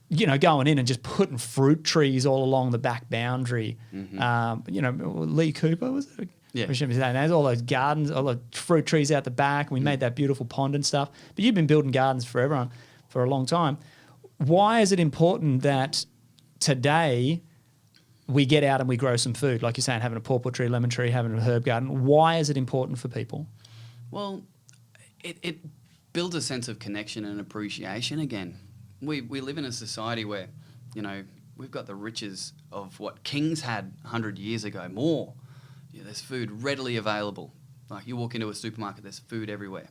You know, going in and just putting fruit trees all along the back boundary. You know, Lee Cooper, was it? Yeah. And there's all those gardens, all the fruit trees out the back. And we made that beautiful pond and stuff. But you've been building gardens for a long time. Why is it important that today we get out and we grow some food? Like you're saying, having a pawpaw tree, lemon tree, having a herb garden. Why is it important for people? Well, it builds a sense of connection and appreciation again. we live in a society where, you know, we've got the riches of what kings had 100 years ago, more. Yeah, there's food readily available. Like you walk into a supermarket, there's food everywhere.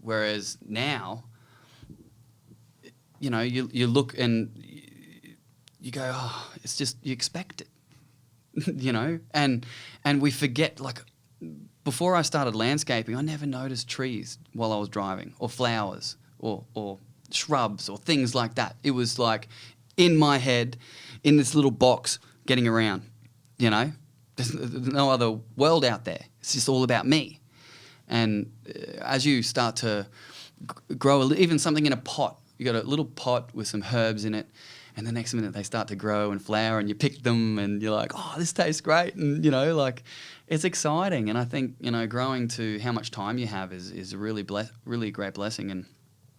Whereas now, you know, you look and you go, oh, it's just, you expect it, you know? And we forget, like, before I started landscaping, I never noticed trees while I was driving, or flowers, or shrubs, or things like that. It was like in my head, in this little box, getting around, you know? There's no other world out there. It's just all about me. And as you start to grow, even something in a pot, you got a little pot with some herbs in it, and the next minute they start to grow and flower, and you pick them, and you're like, oh, this tastes great, and you know, like, it's exciting. And I think, you know, growing to how much time you have is a really great blessing.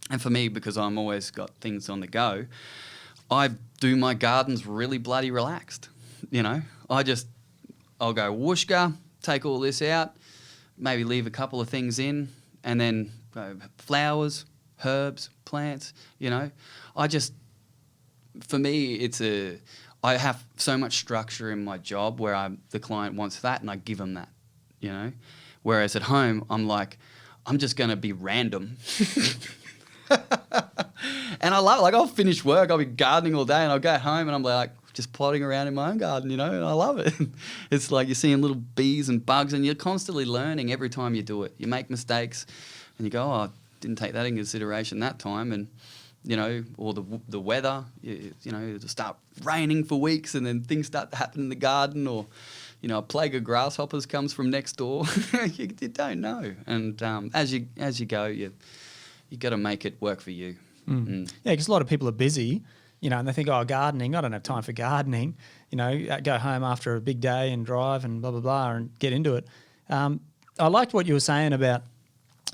And for me, because I'm always got things on the go, I do my gardens really bloody relaxed. You know, I'll go whooshka, take all this out, maybe leave a couple of things in, and then flowers, herbs, plants, you know. For me, I have so much structure in my job where the client wants that and I give them that, you know. Whereas at home, I'm like, I'm just going to be random. And I love it. Like, I'll finish work, I'll be gardening all day, and I'll go home and I'm like just plodding around in my own garden, you know, and I love it. It's like you're seeing little bees and bugs, and you're constantly learning every time you do it. You make mistakes and you go, oh, I didn't take that in consideration that time. And, you know, or the weather, you know, it'll start raining for weeks and then things start to happen in the garden, or, you know, a plague of grasshoppers comes from next door. you don't know. And as you go, you got to make it work for you. Yeah, because a lot of people are busy, you know, and they think, oh, gardening, I don't have time for gardening. You know, go home after a big day and drive and blah, blah, blah, and get into it. I liked what you were saying about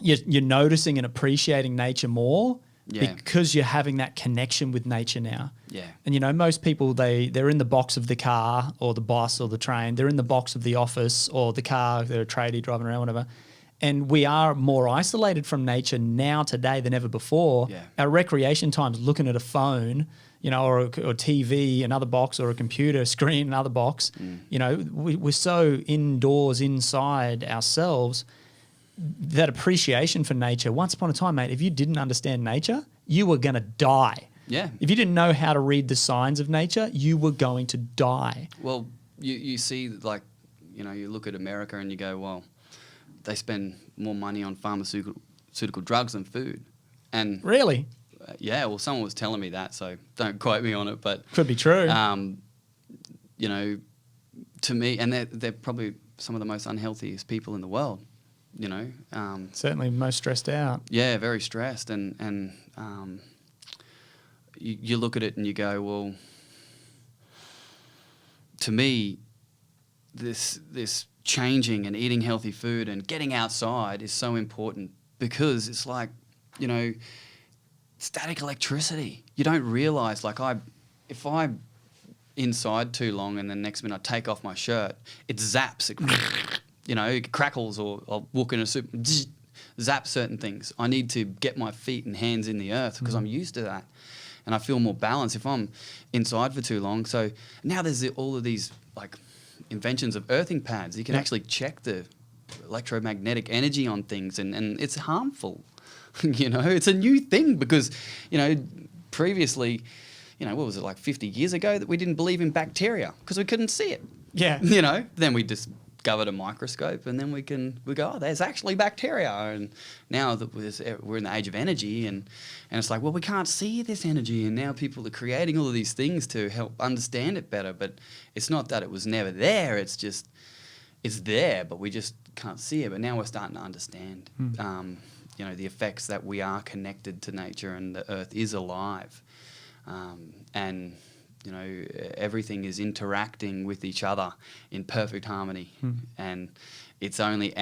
you're noticing and appreciating nature more because you're having that connection with nature now. Yeah. And, you know, most people, they're in the box of the car or the bus or the train. They're in the box of the office or the car. They're a tradie driving around, whatever. And we are more isolated from nature now today than ever before. Yeah. Our recreation time's looking at a phone, you know, or TV, another box, or a computer screen, another box. You know, we're so indoors, inside ourselves. That appreciation for nature, once upon a time, mate, if you didn't understand nature, you were going to die. Yeah. If you didn't know how to read the signs of nature, you were going to die. Well, you see, like, you know, you look at America and you go, well, they spend more money on pharmaceutical drugs than food. And really? Yeah, well, someone was telling me that, so don't quote me on it, but could be true. You know, to me, and they're probably some of the most unhealthiest people in the world. You know, certainly most stressed out. Yeah, very stressed, and you look at it and you go, well, to me, this changing and eating healthy food and getting outside is so important, because it's like, you know, static electricity. You don't realise, like, if I'm inside too long and then next minute I take off my shirt, it zaps, you know, it crackles, or I'll walk in a soup, zap certain things. I need to get my feet and hands in the earth because I'm used to that, and I feel more balanced if I'm inside for too long. So now there's all of these, like, inventions of earthing pads. You can actually check the electromagnetic energy on things, and it's harmful. You know, it's a new thing because, you know, previously, you know, what was it, like 50 years ago, that we didn't believe in bacteria because we couldn't see it. Yeah. You know, then we discovered a microscope, and then we go, oh, there's actually bacteria. And now that we're in the age of energy, and it's like, well, we can't see this energy, and now people are creating all of these things to help understand it better. But it's not that it was never there. It's just, it's there, but we just can't see it. But now we're starting to understand, you know, the effects that we are connected to nature, and the earth is alive. And, you know, everything is interacting with each other in perfect harmony. And it's only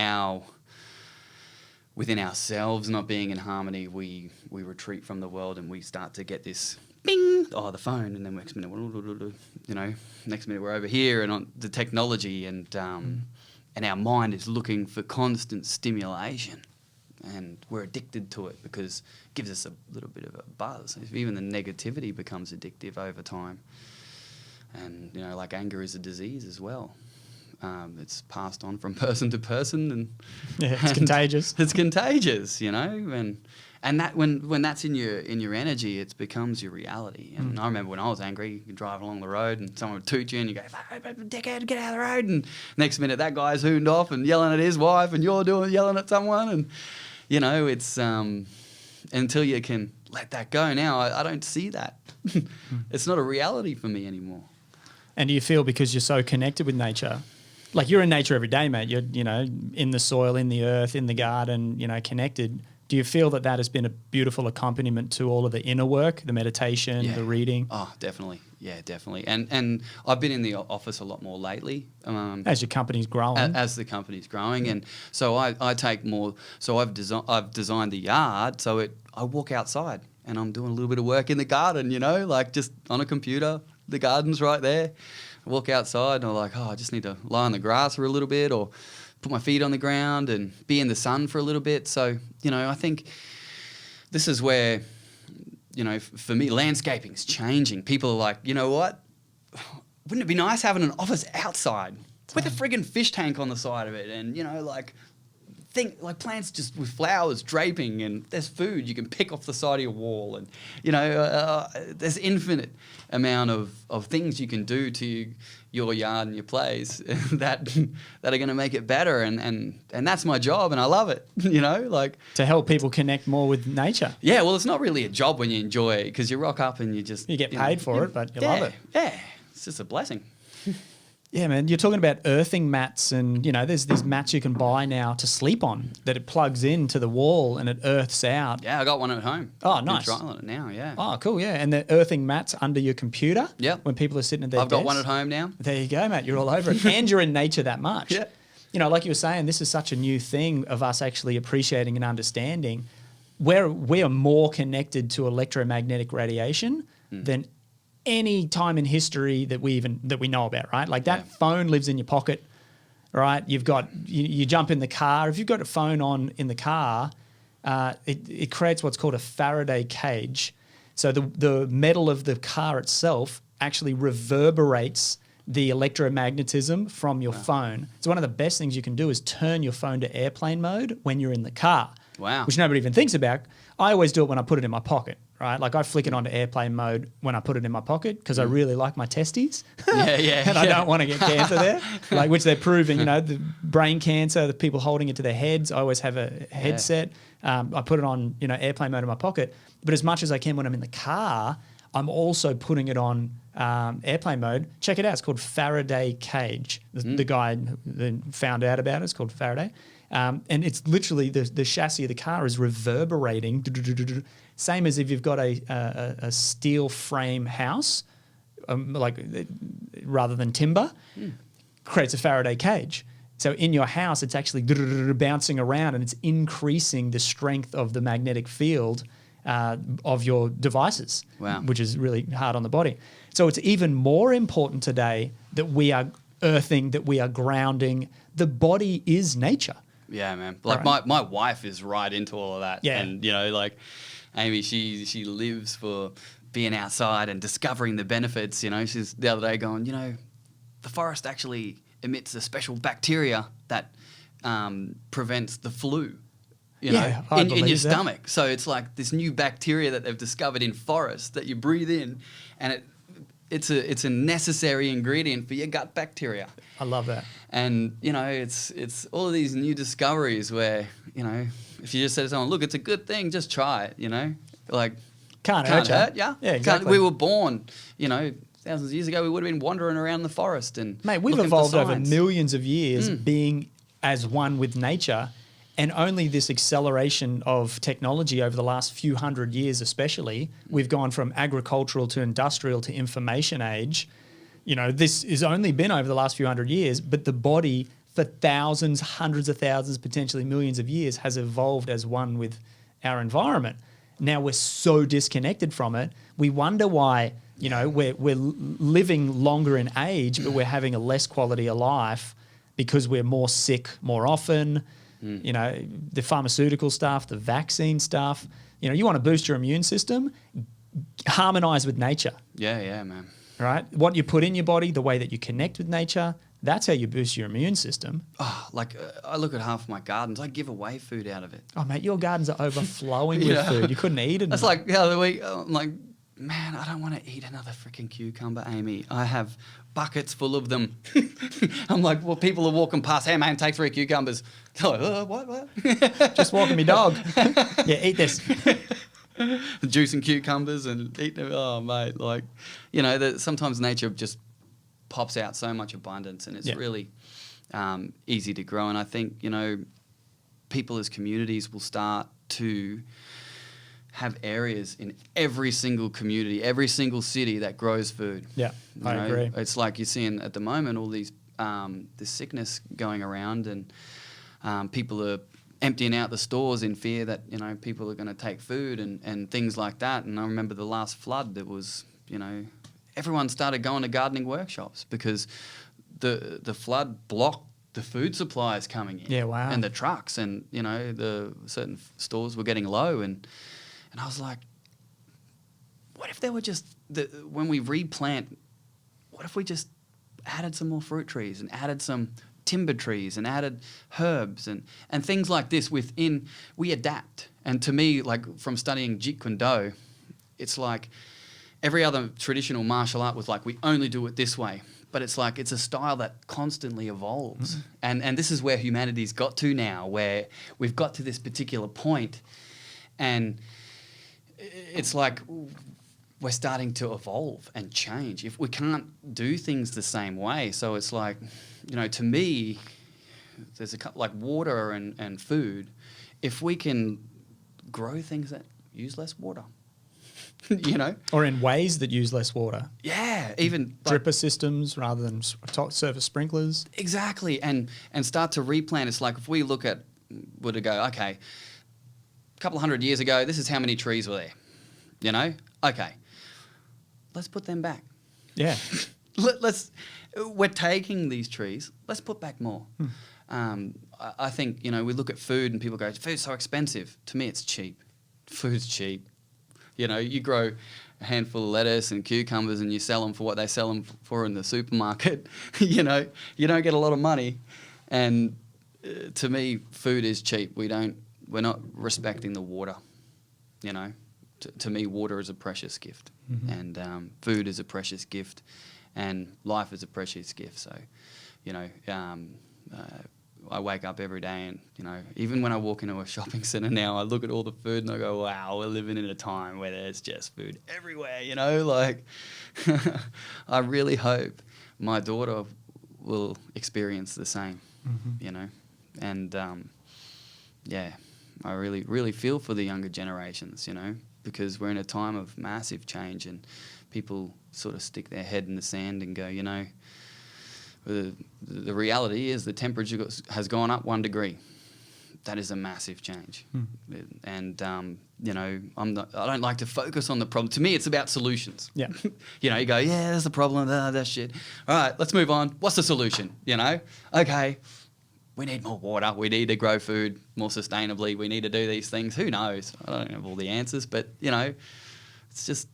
within ourselves not being in harmony, we retreat from the world, and we start to get this bing, oh, the phone, and then next minute, you know, next minute we're over here and on the technology, and our mind is looking for constant stimulation. and we're addicted to it because it gives us a little bit of a buzz. Even the negativity becomes addictive over time. And, you know, like anger is a disease as well. It's passed on from person to person, and it's contagious. It's contagious, you know, and that when that's in your energy, it becomes your reality. And I remember when I was angry, you drive along the road and someone would toot you, and you go, "Dickhead, get out of the road!" And next minute, that guy's hooned off and yelling at his wife, and you're yelling at someone, and you know, it's until you can let that go. Now I don't see that. It's not a reality for me anymore. And do you feel because you're so connected with nature? Like you're in nature every day, mate. You're, you know, in the soil, in the earth, in the garden, you know, connected. Do you feel that has been a beautiful accompaniment to all of the inner work, the meditation, the reading? Oh, definitely. Yeah, definitely. And I've been in the office a lot more lately. As your company's growing. As the company's growing. And so I take more. So I've designed the yard so I walk outside and I'm doing a little bit of work in the garden, you know, like just on a computer. The garden's right there. I walk outside and I'm like, I just need to lie on the grass for a little bit or put my feet on the ground and be in the sun for a little bit. So, you know, I think this is where, you know, for me, landscaping's changing. People are like, you know what? Wouldn't it be nice having an office outside with a friggin' fish tank on the side of it? And, you know, like plants just with flowers draping, and there's food you can pick off the side of your wall, and you know there's infinite amount of things you can do to your yard and your place that are going to make it better, and that's my job, and I love it. You know, like to help people connect more with nature. Yeah, well, it's not really a job when you enjoy it because you rock up and you get paid for it, but you love it. Yeah, it's just a blessing. Yeah, man, you're talking about earthing mats, and, you know, there's these mats you can buy now to sleep on that it plugs into the wall and it earths out. Yeah, I got one at home. Oh, nice. I'm trialing it now, yeah. Oh, cool, yeah. And the earthing mats under your computer when people are sitting at their desks. I've got one at home now. There you go, mate. You're all over it. And you're in nature that much. Yeah. You know, like you were saying, this is such a new thing of us actually appreciating and understanding. We are more connected to electromagnetic radiation than any time in history that we know about, right? Like that phone lives in your pocket, right? You've got you jump in the car. If you've got a phone on in the car, it creates what's called a Faraday cage. So the metal of the car itself actually reverberates the electromagnetism from your phone. So one of the best things you can do is turn your phone to airplane mode when you're in the car. Wow. Which nobody even thinks about. I always do it when I put it in my pocket, right? Like I flick it onto airplane mode when I put it in my pocket because I really like my testes. And I don't want to get cancer there, like which they're proving, you know, the brain cancer, the people holding it to their heads. I always have a headset. I put it on, you know, airplane mode in my pocket. But as much as I can when I'm in the car, I'm also putting it on airplane mode. Check it out. It's called Faraday Cage. The guy that found out about it is called Faraday. And it's literally the chassis of the car is reverberating, same as if you've got a steel frame house, rather than timber, creates a Faraday cage. So in your house, it's actually bouncing around and it's increasing the strength of the magnetic field of your devices, which is really hard on the body. So it's even more important today that we are earthing, that we are grounding. The body is nature. Yeah, man. Like my wife is right into all of that. Yeah. And, you know, like Amy, she lives for being outside and discovering the benefits. You know, she's the other day going, you know, the forest actually emits a special bacteria that prevents the flu. You know, in your stomach. So it's like this new bacteria that they've discovered in forests that you breathe in, and it's a necessary ingredient for your gut bacteria. I love that. And, you know, it's all of these new discoveries where, you know, if you just say to someone, look, it's a good thing, just try it, you know? Like, can't hurt yeah? Yeah, exactly. We were born, you know, thousands of years ago, we would have been wandering around the forest and mate, we've evolved over millions of years being as one with nature, and only this acceleration of technology over the last few hundred years especially, we've gone from agricultural to industrial to information age. You know, this has only been over the last few hundred years, but the body for thousands, hundreds of thousands, potentially millions of years has evolved as one with our environment. Now we're so disconnected from it. We wonder why, you know, we're living longer in age, but we're having a less quality of life because we're more sick more often. You know, the pharmaceutical stuff, the vaccine stuff. You know, you want to boost your immune system, harmonize with nature. Yeah, man. Right? What you put in your body, the way that you connect with nature, that's how you boost your immune system. Oh, like I look at half of my gardens, I give away food out of it. Oh, mate, your gardens are overflowing with food. You couldn't eat it. That's like the other week, I'm like, man, I don't want to eat another freaking cucumber, Amy. I have buckets full of them. I'm like, well, people are walking past, hey, man, take 3 cucumbers. They're like, what? Just walking my dog. Yeah, eat this. Juicing cucumbers and eating them. Oh, mate, like, you know, sometimes nature just pops out so much abundance, and it's really easy to grow. And I think, you know, people as communities will start to have areas in every single community, every single city that grows food. Yeah, I agree. It's like you're seeing at the moment all these this sickness going around, and people are emptying out the stores in fear that, you know, people are going to take food and things like that. And I remember the last flood, that was, you know, everyone started going to gardening workshops because the flood blocked the food supplies coming in. Yeah, wow. And the trucks, and, you know, the certain stores were getting low, and I was like, what if there were just, when we replant, what if we just added some more fruit trees and added some timber trees and added herbs and things like this within, we adapt. And to me, like from studying Jeet Kune Do, it's like every other traditional martial art was like, we only do it this way. But it's like, it's a style that constantly evolves. And this is where humanity's got to now, where we've got to this particular point, and it's like we're starting to evolve and change. If we can't do things the same way, so it's like, you know, to me, there's a couple, like water and food. If we can grow things that use less water, you know, or in ways that use less water. Yeah, even like, dripper systems rather than surface sprinklers. Exactly, and start to replant. It's like if we look at, would it go, okay, a couple of 100 years ago, this is how many trees were there, you know? Okay, let's put them back. Yeah. We're taking these trees, let's put back more. I think, you know, we look at food and people go, food's so expensive. To me, it's cheap. Food's cheap. You know, you grow a handful of lettuce and cucumbers and you sell them for what they sell them for in the supermarket. You know, you don't get a lot of money. And to me, food is cheap. We're not respecting the water. You know, to me, water is a precious gift, and food is a precious gift, and life is a precious gift. So, you know, I wake up every day, and, you know, even when I walk into a shopping centre now, I look at all the food and I go, wow, we're living in a time where there's just food everywhere, you know, like I really hope my daughter will experience the same, you know, and yeah, I really, really feel for the younger generations, you know, because we're in a time of massive change, and people sort of stick their head in the sand and go, you know, the reality is the temperature has gone up 1 degree. That is a massive change. And, you know, I don't like to focus on the problem. To me, it's about solutions. Yeah. You know, you go, yeah, there's the problem, that shit. All right, let's move on. What's the solution? You know, okay, we need more water. We need to grow food more sustainably. We need to do these things. Who knows? I don't have all the answers, but, you know, it's just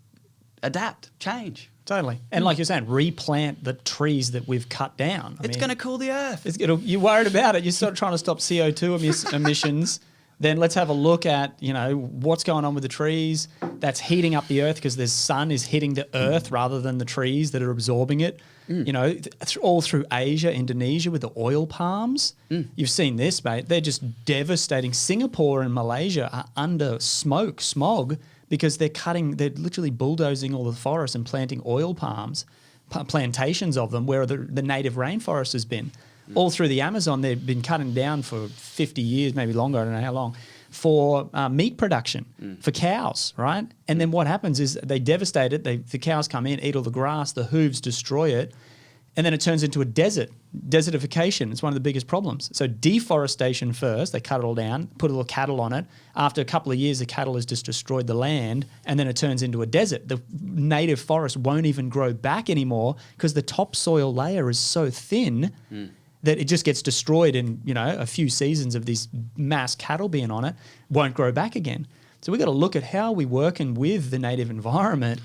adapt, change. Totally. And like you're saying, replant the trees that we've cut down. It's going to cool the earth. You're worried about it. You're sort of trying to stop CO2 emissions. Then let's have a look at, you know, what's going on with the trees. That's heating up the earth because the sun is hitting the earth rather than the trees that are absorbing it. You know, all through Asia, Indonesia with the oil palms. You've seen this, mate. They're just devastating. Singapore and Malaysia are under smog, because they're literally bulldozing all the forests and planting oil palms, plantations of them where the native rainforest has been. All through the Amazon, they've been cutting down for 50 years, maybe longer, I don't know how long, for meat production, for cows, right? And then what happens is they devastate it. The cows come in, eat all the grass, the hooves destroy it, and then it turns into a desert. Desertification is one of the biggest problems. So deforestation first, they cut it all down, put a little cattle on it. After a couple of years, the cattle has just destroyed the land, and then it turns into a desert. The native forest won't even grow back anymore because the topsoil layer is so thin, that it just gets destroyed in, a few seasons of these mass cattle being on it, won't grow back again. So we've got to look at how we working with the native environment.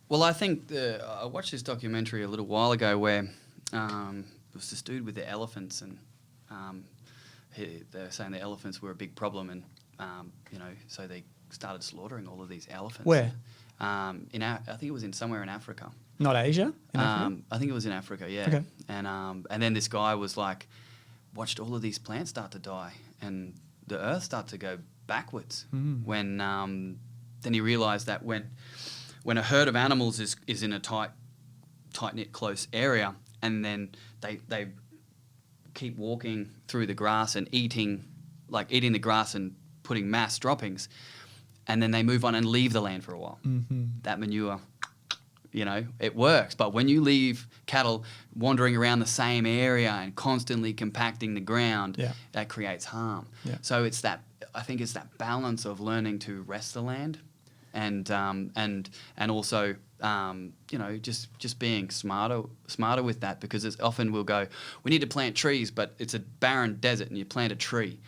Well, I think I watched this documentary a little while ago where there was this dude with the elephants, and they were saying the elephants were a big problem, and so they started slaughtering all of these elephants. Where? I think it was somewhere in Africa. Not Asia? In Africa? I think it was in Africa, yeah. Okay. And then this guy was like, watched all of these plants start to die and the earth start to go backwards. When then he realised that when a herd of animals is in a tight-knit, close area, and then they keep walking through the grass and eating the grass and putting mass droppings, and then they move on and leave the land for a while. That manure, it works. But when you leave cattle wandering around the same area and constantly compacting the ground, that creates harm. Yeah. So I think it's that balance of learning to rest the land, and also just being smarter with that, because it's often we'll go, we need to plant trees, but it's a barren desert and you plant a tree.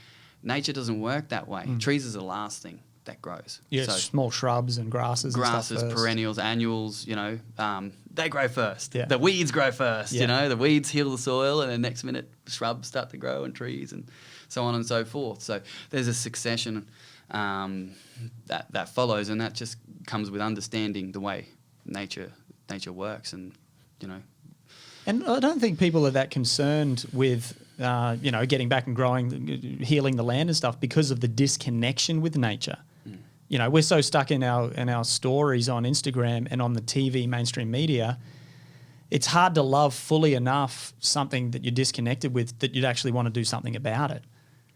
Nature doesn't work that way. Trees is the last thing that grows. Yeah, so small shrubs and grasses and stuff first. Perennials, annuals, they grow first. Yeah. The weeds grow first, the weeds heal the soil, and then next minute shrubs start to grow and trees and so on and so forth. So there's a succession that follows, and that just comes with understanding the way nature works, and And I don't think people are that concerned with getting back and growing, healing the land and stuff, because of the disconnection with nature. We're so stuck in our stories on Instagram and on the TV mainstream media. It's hard to love fully enough something that you're disconnected with that you'd actually want to do something about it,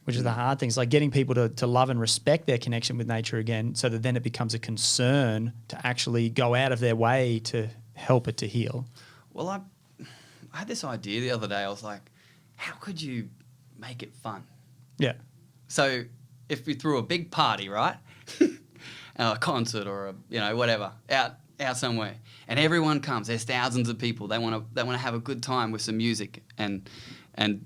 which is the hard thing. It's like getting people to love and respect their connection with nature again, so that then it becomes a concern to actually go out of their way to help it to heal. Well, I had this idea the other day. I was like, how could you make it fun? Yeah. So if we threw a big party, right? A concert or whatever, out somewhere, and everyone comes. There's thousands of people. They want to have a good time with some music and have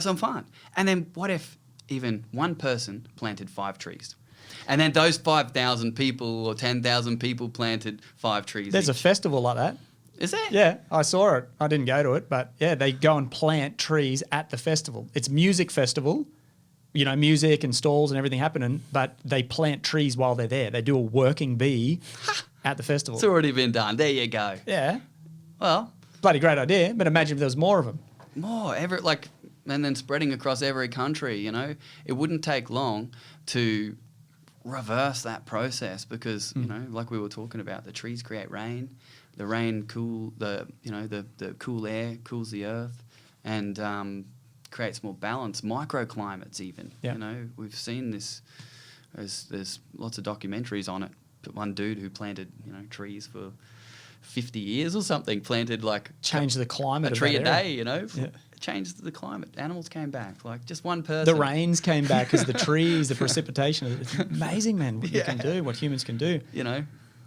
some fun. And then what if even one person planted 5 trees? And then those 5,000 people or 10,000 people planted 5 trees. There's a festival like that. Is there? Yeah, I saw it. I didn't go to it, but yeah, they go and plant trees at the festival. It's music festival, music and stalls and everything happening, but they plant trees while they're there. They do a working bee at the festival. It's already been done. There you go. Yeah. Well, bloody great idea, but imagine if there was more of them. More, and then spreading across every country, It wouldn't take long to reverse that process, because, like we were talking about, the trees create rain. The rain the cool air cools the earth and creates more balance, microclimates even. Yeah. We've seen this. There's lots of documentaries on it. But one dude who planted trees for 50 years or something, planted changed the climate. A tree a day, Yeah. Changed the climate. Animals came back. Just one person. The rains came back because the trees, the precipitation. It's amazing, man, what you can do, what humans can do.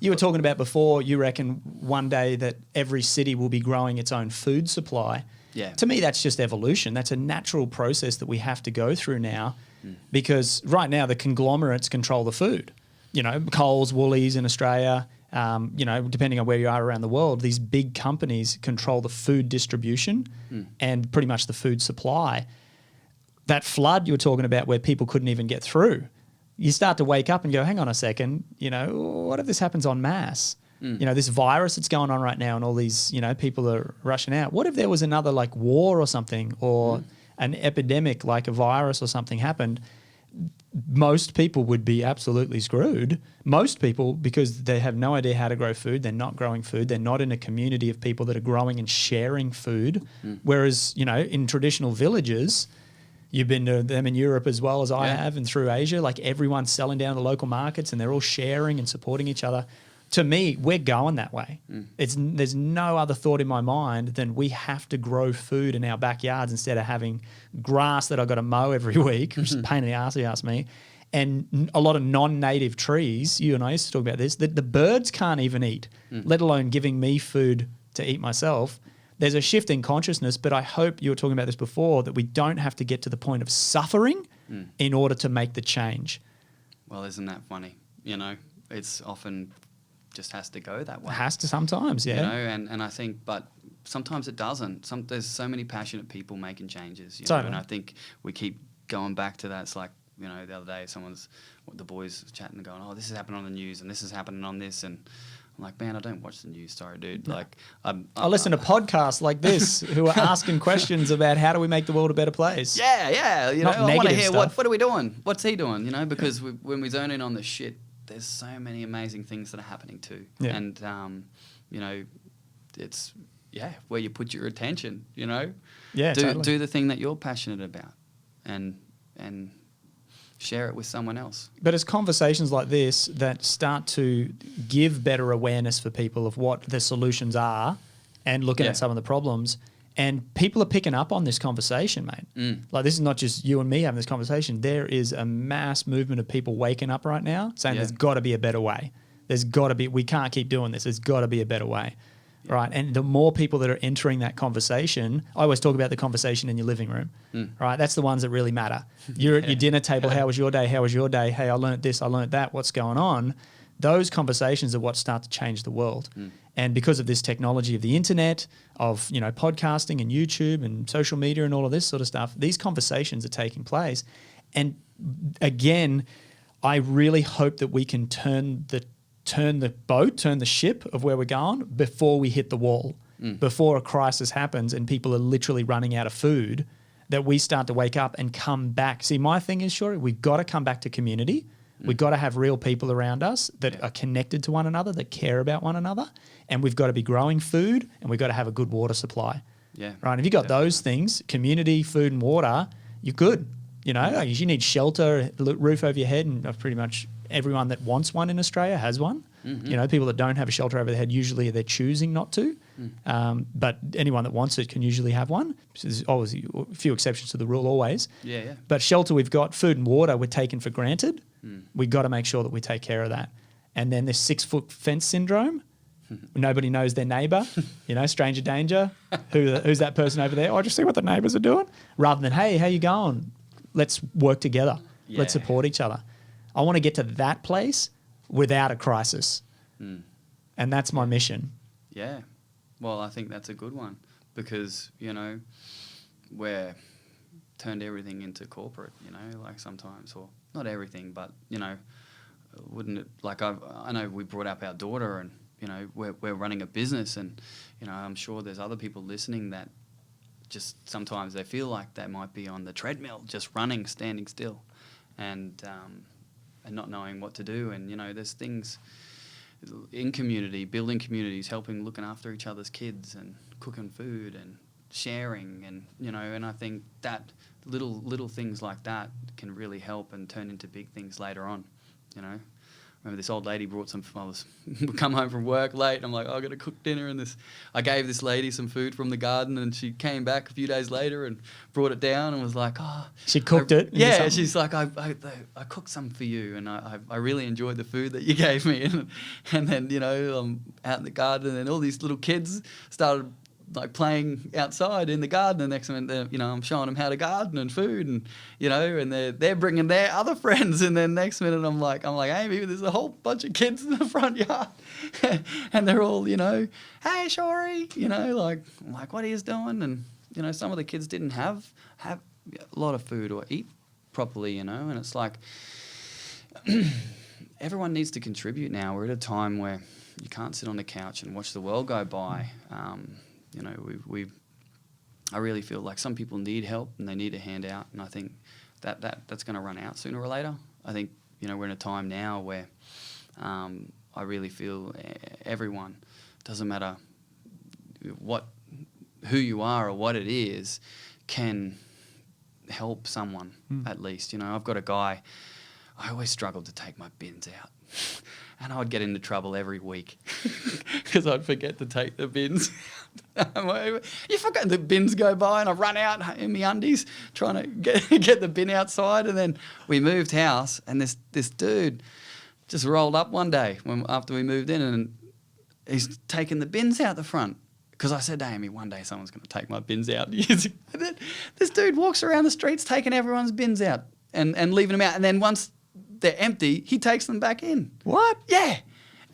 You were talking about before, you reckon one day that every city will be growing its own food supply. Yeah. To me, that's just evolution. That's a natural process that we have to go through now, because right now the conglomerates control the food. Coles, Woolies in Australia, depending on where you are around the world, these big companies control the food distribution and pretty much the food supply. That flood you were talking about where people couldn't even get through, you start to wake up and go, hang on a second, what if this happens en masse? This virus that's going on right now and all these, people are rushing out. What if there was another war or something, or an epidemic like a virus or something happened? Most people would be absolutely screwed. Most people, because they have no idea how to grow food. They're not growing food. They're not in a community of people that are growing and sharing food. Whereas, in traditional villages, you've been to them in Europe as well as I have, and through Asia, everyone's selling down to the local markets and they're all sharing and supporting each other. To me, we're going that way. There's no other thought in my mind than we have to grow food in our backyards instead of having grass that I've got to mow every week, which is a pain in the arse, if you ask me, and a lot of non-native trees. You and I used to talk about this, that the birds can't even eat, let alone giving me food to eat myself. there's a shift in consciousness, but I hope you were talking about this before, that we don't have to get to the point of suffering in order to make the change. Well, isn't that funny? You know, it's often just has to go that way. It has to sometimes, yeah. You know, and I think, but sometimes it doesn't. There's so many passionate people making changes, you know, and I think we keep going back to that. It's like, you know, the other day the boys chatting and going, oh, this is happening on the news and this is happening on this, and I'm like, man, I don't watch the news. Sorry, dude. No. Like, I listen to podcasts like this who are asking questions about how do we make the world a better place. Yeah. You know, Not I want to negative hear stuff. what are we doing? What's he doing? You know, because when we zone in on the shit, there's so many amazing things that are happening too. Yeah. And, you know, it's, where you put your attention, you know. Yeah, totally. Do the thing that you're passionate about and share it with someone else. But it's conversations like this that start to give better awareness for people of what the solutions are and looking at some of the problems. And people are picking up on this conversation, mate. Like, this is not just you and me having this conversation. There is a mass movement of people waking up right now saying there's got to be a better way. There's got to be, we can't keep doing this. There's got to be a better way. Right. And the more people that are entering that conversation, I always talk about the conversation in your living room. Right. That's the ones that really matter. You're at your dinner table. How was your day? How was your day? Hey, I learned this. I learned that. What's going on? Those conversations are what start to change the world. And because of this technology of the internet, of, you know, podcasting and YouTube and social media and all of this sort of stuff, these conversations are taking place. And again, I really hope that we can turn the ship of where we're going before we hit the wall, before a crisis happens and people are literally running out of food, that we start to wake up and come back. See, my thing is, Shory, we've got to come back to community. We've got to have real people around us that are connected to one another, that care about one another. And we've got to be growing food, and we've got to have a good water supply. Yeah. Right. And if you've got those things, community, food and water, you're good. You know, like, you need shelter, roof over your head, and pretty much everyone that wants one in Australia has one. You know, people that don't have a shelter over their head, usually they're choosing not to. But anyone that wants it can usually have one. There's always a few exceptions to the rule always. Yeah. But shelter we've got, food and water we're taken for granted. We've got to make sure that we take care of that. And then there's 6-foot fence syndrome. Nobody knows their neighbour, you know, stranger danger. Who's that person over there? Oh, just see what the neighbours are doing. Rather than, hey, how you going? Let's work together. Yeah. Let's support each other. I want to get to that place without a crisis. And that's my mission. Yeah. Well, I think that's a good one because, you know, we're turned everything into corporate, you know, like sometimes, or not everything, but, you know, wouldn't it, like I know we brought up our daughter and, you know, we're running a business and, you know, I'm sure there's other people listening that just sometimes they feel like they might be on the treadmill, just running, standing still and not knowing what to do. And, you know, there's things in community, building communities, helping, looking after each other's kids and cooking food and sharing and, you know, and I think that little things like that can really help and turn into big things later on, you know. Remember this old lady brought some, come home from work late and I'm like, oh, I got to cook dinner and this. I gave this lady some food from the garden and she came back a few days later and brought it down and was like, oh. She cooked it? Yeah, she's like, I cooked some for you and I really enjoyed the food that you gave me. And then, you know, I'm out in the garden and all these little kids started like playing outside in the garden, and next minute, you know, I'm showing them how to garden and food, and you know, and they're bringing their other friends, and then next minute I'm like, Amy, there's a whole bunch of kids in the front yard, and they're all, you know, hey, Shory, you know, like, I'm like, what are you doing? And you know, some of the kids didn't have a lot of food or eat properly, you know, and it's like everyone needs to contribute now. We're at a time where you can't sit on the couch and watch the world go by. You know, I really feel like some people need help and they need a hand out, and I think that's going to run out sooner or later. I think, you know, we're in a time now where I really feel everyone, doesn't matter who you are or what it is, can help someone at least. You know, I've got a guy, I always struggled to take my bins out. And I would get into trouble every week because I'd forget to take the bins. You forgot the bins go by and I run out in my undies trying to get the bin outside. And then we moved house and this dude just rolled up one day after we moved in and he's taking the bins out the front. because I said to Amy, one day someone's going to take my bins out. Years ago. And then this dude walks around the streets taking everyone's bins out and leaving them out. And then once they're empty, he takes them back in. What? Yeah.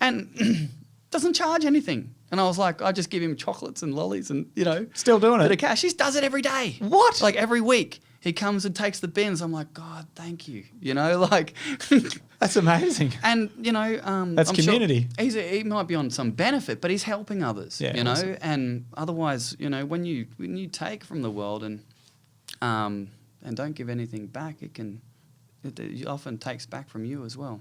And doesn't charge anything. And I was like, I just give him chocolates and lollies and, Still doing bit it? of cash. He does it every day. What? Like every week. He comes and takes the bins. I'm like, God, thank you. That's amazing. And, That's I'm community. Sure he might be on some benefit, but he's helping others, awesome. And otherwise, when you take from the world and don't give anything back, it often takes back from you as well.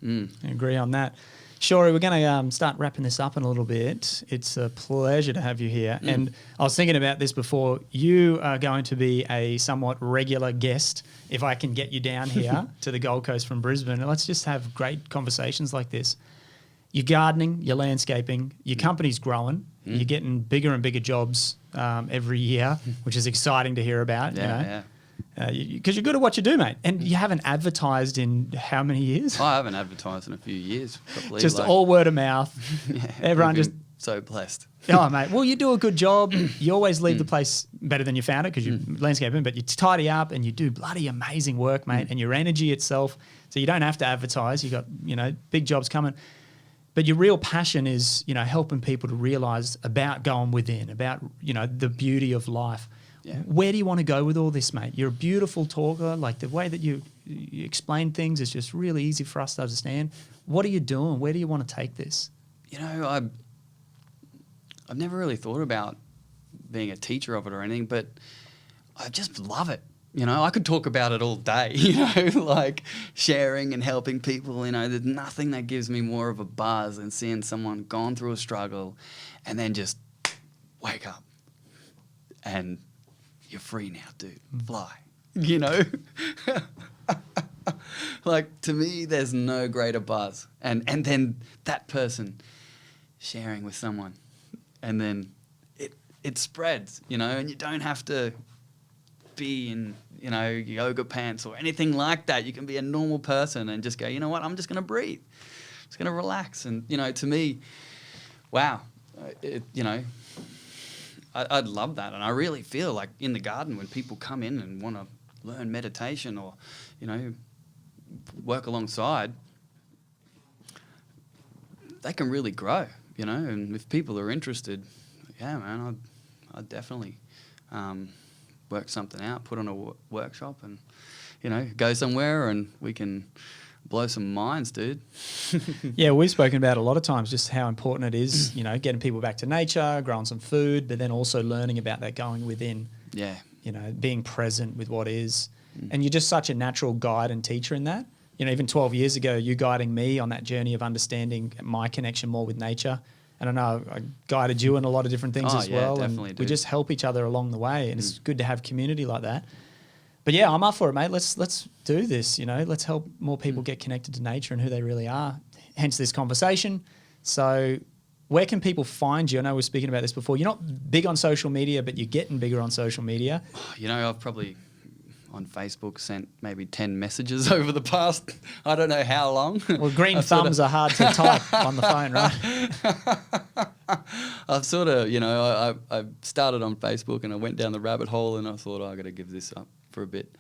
I agree on that. Shory, we're going to start wrapping this up in a little bit. It's a pleasure to have you here. And I was thinking about this before. You are going to be a somewhat regular guest if I can get you down here to the Gold Coast from Brisbane. And let's just have great conversations like this. You're gardening, you're landscaping, your company's growing, you're getting bigger and bigger jobs every year, which is exciting to hear about. Yeah. Because you're good at what you do, mate. And you haven't advertised in how many years? I haven't advertised in a few years. Probably, just all word of mouth. Everyone just... so blessed. Oh, mate. Well, you do a good job. You always leave the place better than you found it because you're landscaping, but you tidy up and you do bloody amazing work, mate, and your energy itself. So you don't have to advertise. You got, big jobs coming. But your real passion is, helping people to realise about going within, about, the beauty of life. Yeah. Where do you want to go with all this, mate? You're a beautiful talker. Like the way that you explain things is just really easy for us to understand. What are you doing? Where do you want to take this? I've never really thought about being a teacher of it or anything, but I just love it. I could talk about it all day, like sharing and helping people. There's nothing that gives me more of a buzz than seeing someone gone through a struggle and then just wake up and you're free now, dude. Fly. Like, to me, there's no greater buzz. And then that person sharing with someone. And then it spreads, and you don't have to be in, yoga pants or anything like that. You can be a normal person and just go, you know what, I'm just going to breathe. I'm just going to relax. And, to me, wow, I'd love that. And I really feel like in the garden when people come in and want to learn meditation or, work alongside, they can really grow, and if people are interested, yeah, man, I'd definitely work something out, put on a workshop and, go somewhere and we can blow some minds, dude. Yeah, we've spoken about a lot of times just how important it is, getting people back to nature, growing some food, but then also learning about that going within. Yeah. Being present with what is. And you're just such a natural guide and teacher in that. Even 12 years ago, you guiding me on that journey of understanding my connection more with nature. And I know I guided you in a lot of different things as well. Definitely, and dude. we just help each other along the way. And it's good to have community like that. But yeah, I'm up for it, mate. Let's do this, Let's help more people get connected to nature and who they really are. Hence this conversation. So where can people find you? I know we were speaking about this before. You're not big on social media, but you're getting bigger on social media. I've probably on Facebook sent maybe 10 messages over the past, I don't know how long. Well, green thumbs are hard to type on the phone, right? I've sort of, I started on Facebook and I went down the rabbit hole and I thought, I got to give this up for a bit.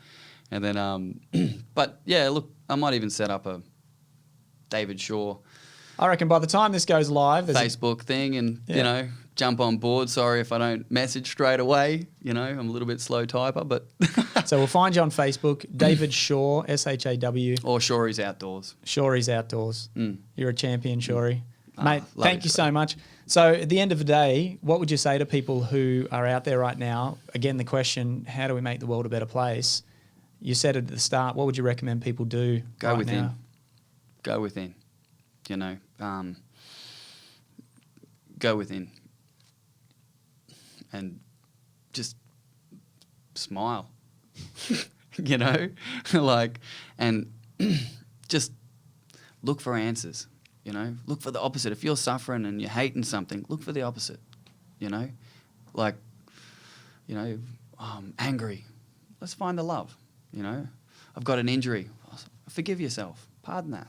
And then, but yeah, look, I might even set up a David Shaw I reckon by the time this goes live, there's Facebook thing and, jump on board. Sorry if I don't message straight away. I'm a little bit slow typer, but... So we'll find you on Facebook, David Shaw, S-H-A-W. Or Shory's Outdoors. Shory's Outdoors. You're a champion, Shory. Mate, love thank you so much. So at the end of the day, what would you say to people who are out there right now? Again, the question, how do we make the world a better place? You said it at the start, what would you recommend people do Go within. now? Go within. Go within. And just smile. And just look for answers. Look for the opposite. If you're suffering and you're hating something, look for the opposite. Angry. Let's find the love. I've got an injury. Forgive yourself. Pardon that.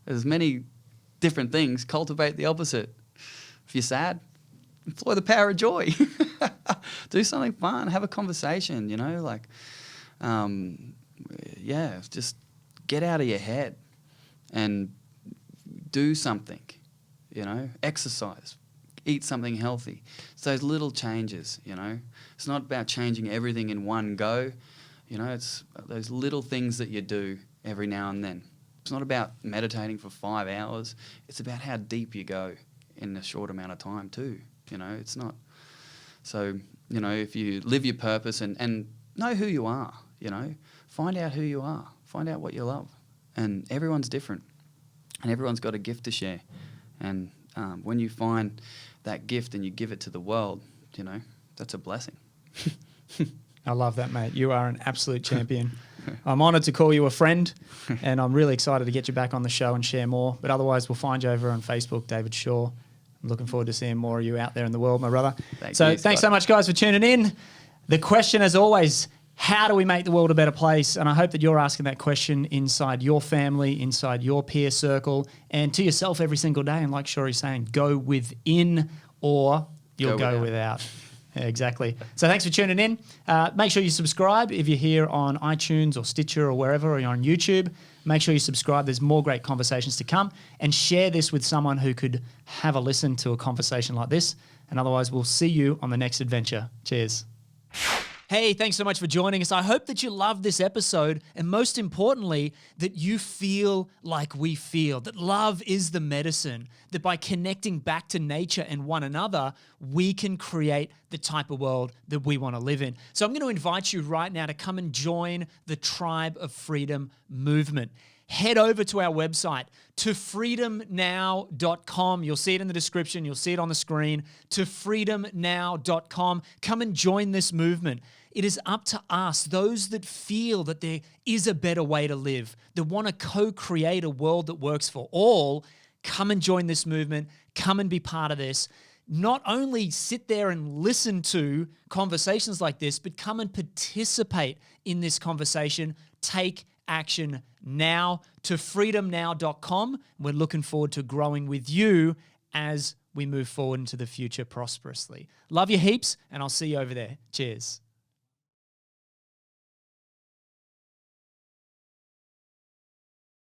There's many different things. Cultivate the opposite. If you're sad, employ the power of joy. Do something fun. Have a conversation, like, just get out of your head and do something, exercise, eat something healthy. It's those little changes, It's not about changing everything in one go, it's those little things that you do every now and then. It's not about meditating for 5 hours. It's about how deep you go in a short amount of time too. It's not. So, if you live your purpose and know who you are, find out who you are, find out what you love. And everyone's different and everyone's got a gift to share. And when you find that gift and you give it to the world, that's a blessing. I love that, mate. You are an absolute champion. I'm honoured to call you a friend, and I'm really excited to get you back on the show and share more. But otherwise, we'll find you over on Facebook, David Shaw. I'm looking forward to seeing more of you out there in the world, my brother. Thanks so much, guys, for tuning in. The question, as always, how do we make the world a better place? And I hope that you're asking that question inside your family, inside your peer circle, and to yourself every single day. And like Shory's saying, go within or you'll go without. Yeah, exactly. So thanks for tuning in. Make sure you subscribe if you're here on iTunes or Stitcher or wherever, or you're on YouTube. Make sure you subscribe. There's more great conversations to come. And share this with someone who could have a listen to a conversation like this. And otherwise, we'll see you on the next adventure. Cheers. Hey, thanks so much for joining us. I hope that you loved this episode, and most importantly, that you feel like we feel, that love is the medicine, that by connecting back to nature and one another, we can create the type of world that we want to live in. So I'm going to invite you right now to come and join the Tribe of Freedom movement. Head over to our website, to freedomnow.com. You'll see it in the description. You'll see it on the screen. To freedomnow.com. Come and join this movement. It is up to us, those that feel that there is a better way to live, that want to co-create a world that works for all. Come and join this movement. Come and be part of this. Not only sit there and listen to conversations like this, but come and participate in this conversation. Take action now. To freedomnow.com. We're looking forward to growing with you as we move forward into the future prosperously. Love you heaps, and I'll see you over there. Cheers.